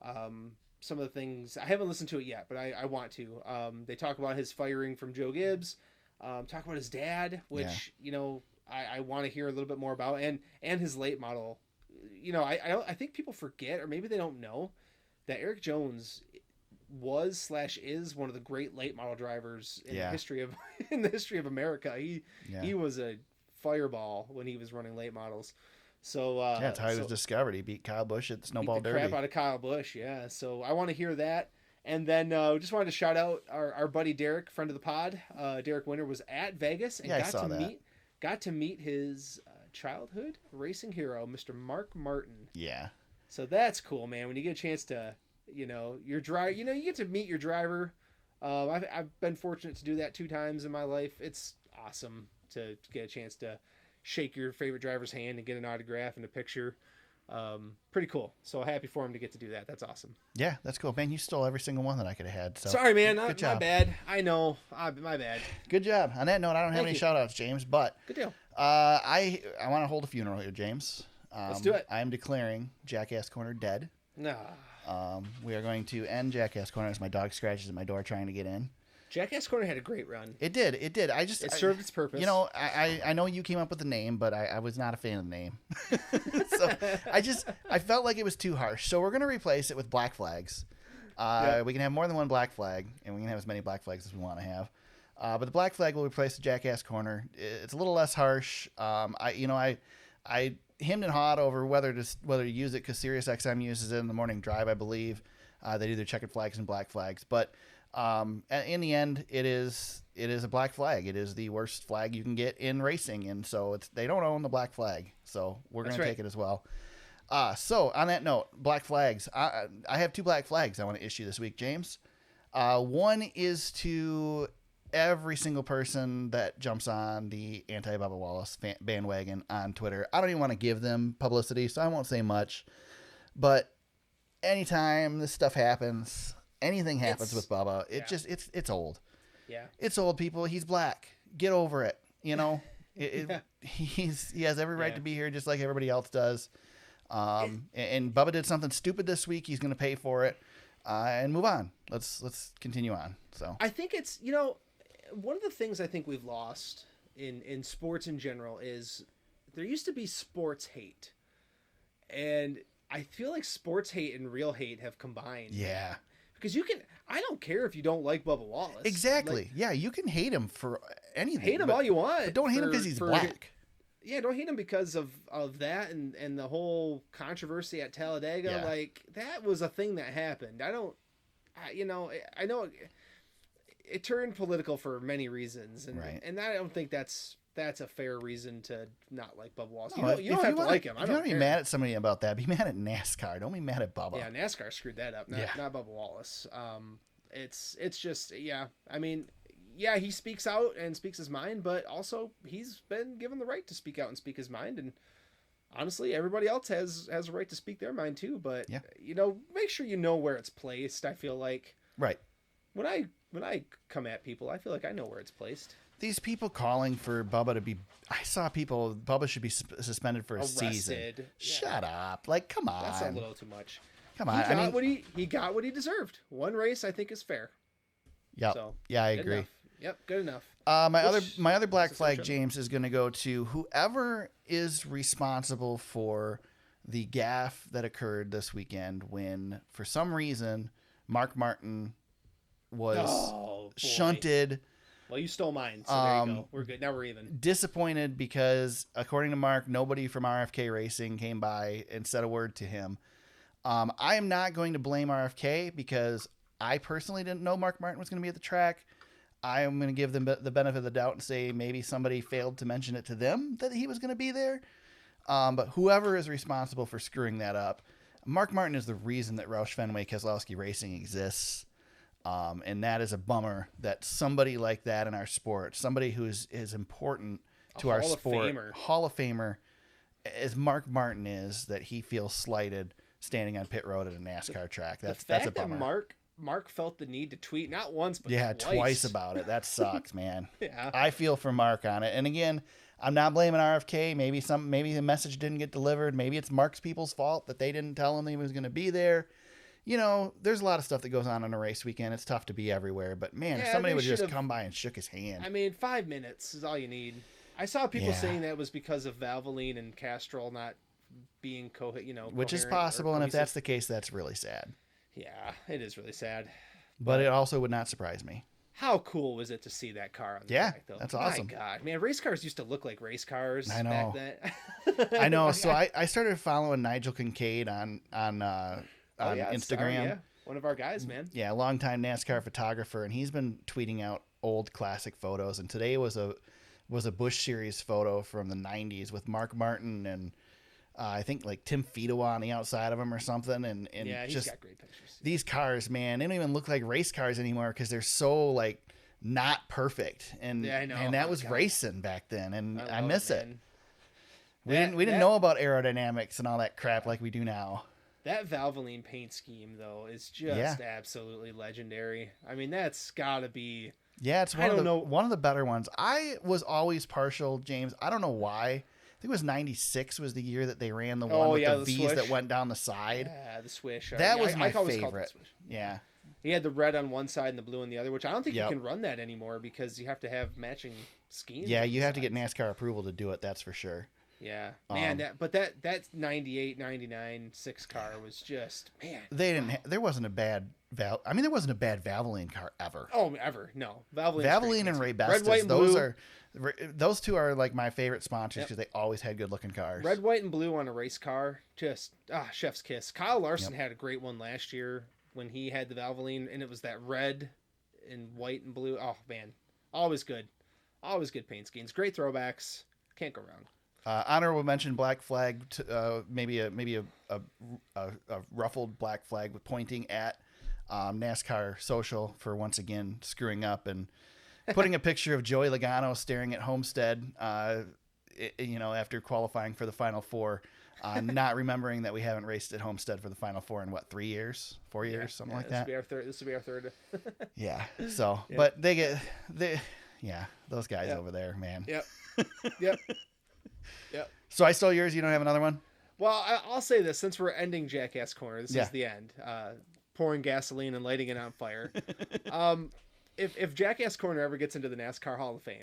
some of the things. I haven't listened to it yet, but I want to. They talk about his firing from Joe Gibbs. Talk about his dad, which I want to hear a little bit more about, and his late model. I think people forget, or maybe they don't know, that Eric Jones was/is one of the great late model drivers in the history of America. He was a fireball when he was running late models. So that's how he was discovered. He beat Kyle Busch at the Snowball beat the Derby. crap out of Kyle Busch, yeah. So I want to hear that. And then just wanted to shout out our buddy Derek, friend of the pod. Derek Winter was at Vegas and got to meet his childhood racing hero, Mr. Mark Martin. Yeah. So that's cool, man. When you get a chance to, your driver, you get to meet your driver. I've been fortunate to do that 2 times in my life. It's awesome to get a chance to shake your favorite driver's hand and get an autograph and a picture. Pretty cool. So happy for him to get to do that. That's awesome. Yeah, that's cool. Man, you stole every single one that I could have had. So sorry, man. Good job. My bad. I know. My bad. Good job. On that note, I don't have Thank any you. shout outs, James, but Good deal. I want to hold a funeral here, James. Let's do it. I am declaring Jackass Corner dead. Nah. We are going to end Jackass Corner as my dog scratches at my door trying to get in. Jackass Corner had a great run. It did. It served its purpose. I know you came up with the name, but I was not a fan of the name. So I felt like it was too harsh. So we're going to replace it with Black Flags. We can have more than one Black Flag, and we can have as many Black Flags as we want to have. But the Black Flag will replace the Jackass Corner. It's a little less harsh. I hemmed and hawed over whether to use it because SiriusXM uses it in the morning drive, I believe. They do their checkered flags and black flags, but in the end, it is a black flag. It is the worst flag you can get in racing, and so they don't own the black flag, so we're going to take it as well. So on that note, black flags. I have 2 black flags I want to issue this week, James. One is to every single person that jumps on the anti-Bubba Wallace bandwagon on Twitter. I don't even want to give them publicity, so I won't say much. But anytime this stuff happens, anything happens with Bubba, it's old. Yeah. It's old, people. He's black. Get over it. He has every right to be here just like everybody else does. And Bubba did something stupid this week. He's going to pay for it. And move on. Let's continue on. So I think it's, one of the things I think we've lost in sports in general is there used to be sports hate. And I feel like sports hate and real hate have combined. Yeah. Because I don't care if you don't like Bubba Wallace. Exactly. You can hate him for anything. Hate him all you want. But don't hate him because he's black. Yeah, don't hate him because of that and the whole controversy at Talladega. Yeah. Like, that was a thing that happened. I know it turned political for many reasons, and I don't think that's a fair reason to not like Bubba Wallace. No, you don't have to like him. If you want to be mad at somebody about that, be mad at NASCAR. Don't be mad at Bubba. Yeah, NASCAR screwed that up, not Bubba Wallace. It's just, I mean, he speaks out and speaks his mind, but also he's been given the right to speak out and speak his mind, and honestly, everybody else has a right to speak their mind too. But make sure you know where it's placed. I feel like when I come at people, I feel like I know where it's placed. These people calling for Bubba to be... I saw people... Bubba should be suspended for a season. Yeah. Shut up. Like, come on. That's a little too much. Come on. He got what he deserved. One race, I think, is fair. Yep. So, I agree. Enough. Yep, good enough. My other black flag, James, is going to go to whoever is responsible for the gaffe that occurred this weekend when, for some reason, Mark Martin was shunted... Well, you stole mine, so there you go. We're good. Now we're even. Disappointed because, according to Mark, nobody from RFK Racing came by and said a word to him. I am not going to blame RFK because I personally didn't know Mark Martin was going to be at the track. I am going to give them the benefit of the doubt and say maybe somebody failed to mention it to them that he was going to be there. But whoever is responsible for screwing that up, Mark Martin is the reason that Roush Fenway Keselowski Racing exists. And that is a bummer that somebody like that in our sport, somebody who is important to our sport, Hall of Famer, as Mark Martin is, that he feels slighted standing on pit road at a NASCAR track. That's a bummer. That Mark Mark felt the need to tweet not once but twice about it. That sucks, man. Yeah. I feel for Mark on it. And again, I'm not blaming RFK. Maybe the message didn't get delivered. Maybe it's Mark's people's fault that they didn't tell him he was going to be there. You know, there's a lot of stuff that goes on a race weekend. It's tough to be everywhere. But, man, if somebody would just come by and shook his hand. I mean, 5 minutes is all you need. I saw people saying that was because of Valvoline and Castrol not being which is possible. And if that's the case, that's really sad. Yeah, it is really sad. But it also would not surprise me. How cool was it to see that car on the track, though? That's awesome. My God, man, race cars used to look like race cars. I know. Back then. I know. So I started following Nigel Kincaid on Instagram. One of our guys, man. Yeah, longtime NASCAR photographer, and he's been tweeting out old classic photos. And today was a Busch Series photo from the 90s with Mark Martin and I think like Tim Fedowa on the outside of him or something. And yeah, he's just got great pictures. These cars, man, they don't even look like race cars anymore because they're so like not perfect. And yeah, I know. And that was racing back then, and I miss it. We didn't know about aerodynamics and all that crap like we do now. That Valvoline paint scheme, though, is just absolutely legendary. I mean, that's got to be... Yeah, it's one of the better ones. I was always partial, James. I don't know why. I think it was 96 was the year that they ran the one with the V's swish that went down the side. Yeah, the swish. That was my favorite. Yeah. He had the red on one side and the blue on the other, which I don't think you can run that anymore because you have to have matching schemes. Yeah, you have to get NASCAR approval to do it, that's for sure. Yeah, man, that 98, 99 6 car was just, man. There wasn't a bad Valvoline car ever. Oh, ever. No. Valvoline and Ray Bestis, Red, white, and those two are like my favorite sponsors because they always had good looking cars. Red, white, and blue on a race car, just chef's kiss. Kyle Larson had a great one last year when he had the Valvoline, and it was that red and white and blue. Oh man, always good paint schemes, great throwbacks. Can't go wrong. Honorable mention: black flag, maybe a ruffled black flag with pointing at NASCAR social for once again screwing up and putting a picture of Joey Logano staring at Homestead, after qualifying for the Final Four, not remembering that we haven't raced at Homestead for the Final Four in 3 years, 4 years, something like that. This will be our third. Yeah. So, but those guys over there, man. Yep. Yep. So I stole yours. You don't have another one? Well, I'll say this since we're ending Jackass Corner. This is the end. Pouring gasoline and lighting it on fire. If Jackass Corner ever gets into the NASCAR Hall of Fame,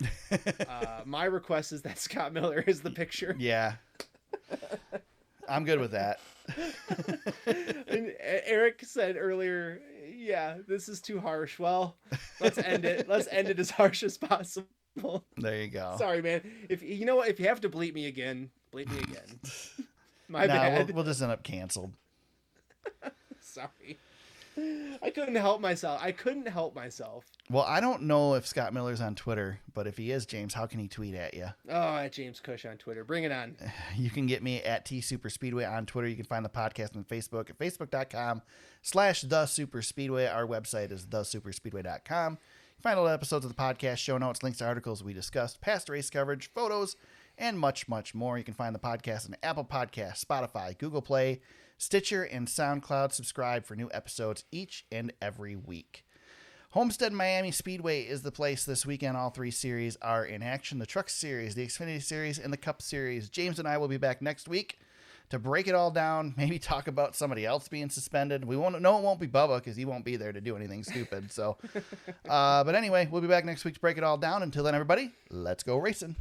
my request is that Scott Miller is the picture. Yeah. I'm good with that. And Eric said earlier, this is too harsh. Well, let's end it. Let's end it as harsh as possible. There you go. Sorry, man. If you know what, if you have to bleep me again, bleep me again. My bad. We'll just end up canceled. Sorry. I couldn't help myself. Well, I don't know if Scott Miller's on Twitter, but if he is, James, how can he tweet at you? Oh, at James Cush on Twitter. Bring it on. You can get me at TSuperspeedway on Twitter. You can find the podcast on Facebook at facebook.com/TheSuperspeedway. Our website is thesuperspeedway.com. You can find all the episodes of the podcast, show notes, links to articles we discussed, past race coverage, photos, and much, much more. You can find the podcast on Apple Podcasts, Spotify, Google Play, Stitcher, and SoundCloud. Subscribe for new episodes each and every week. Homestead Miami Speedway is the place this weekend. All 3 series are in action. The Truck Series, the Xfinity Series, and the Cup Series. James and I will be back next week to break it all down, maybe talk about somebody else being suspended. We won't know it won't be Bubba because he won't be there to do anything stupid. So, but anyway, we'll be back next week to break it all down. Until then, everybody, let's go racing.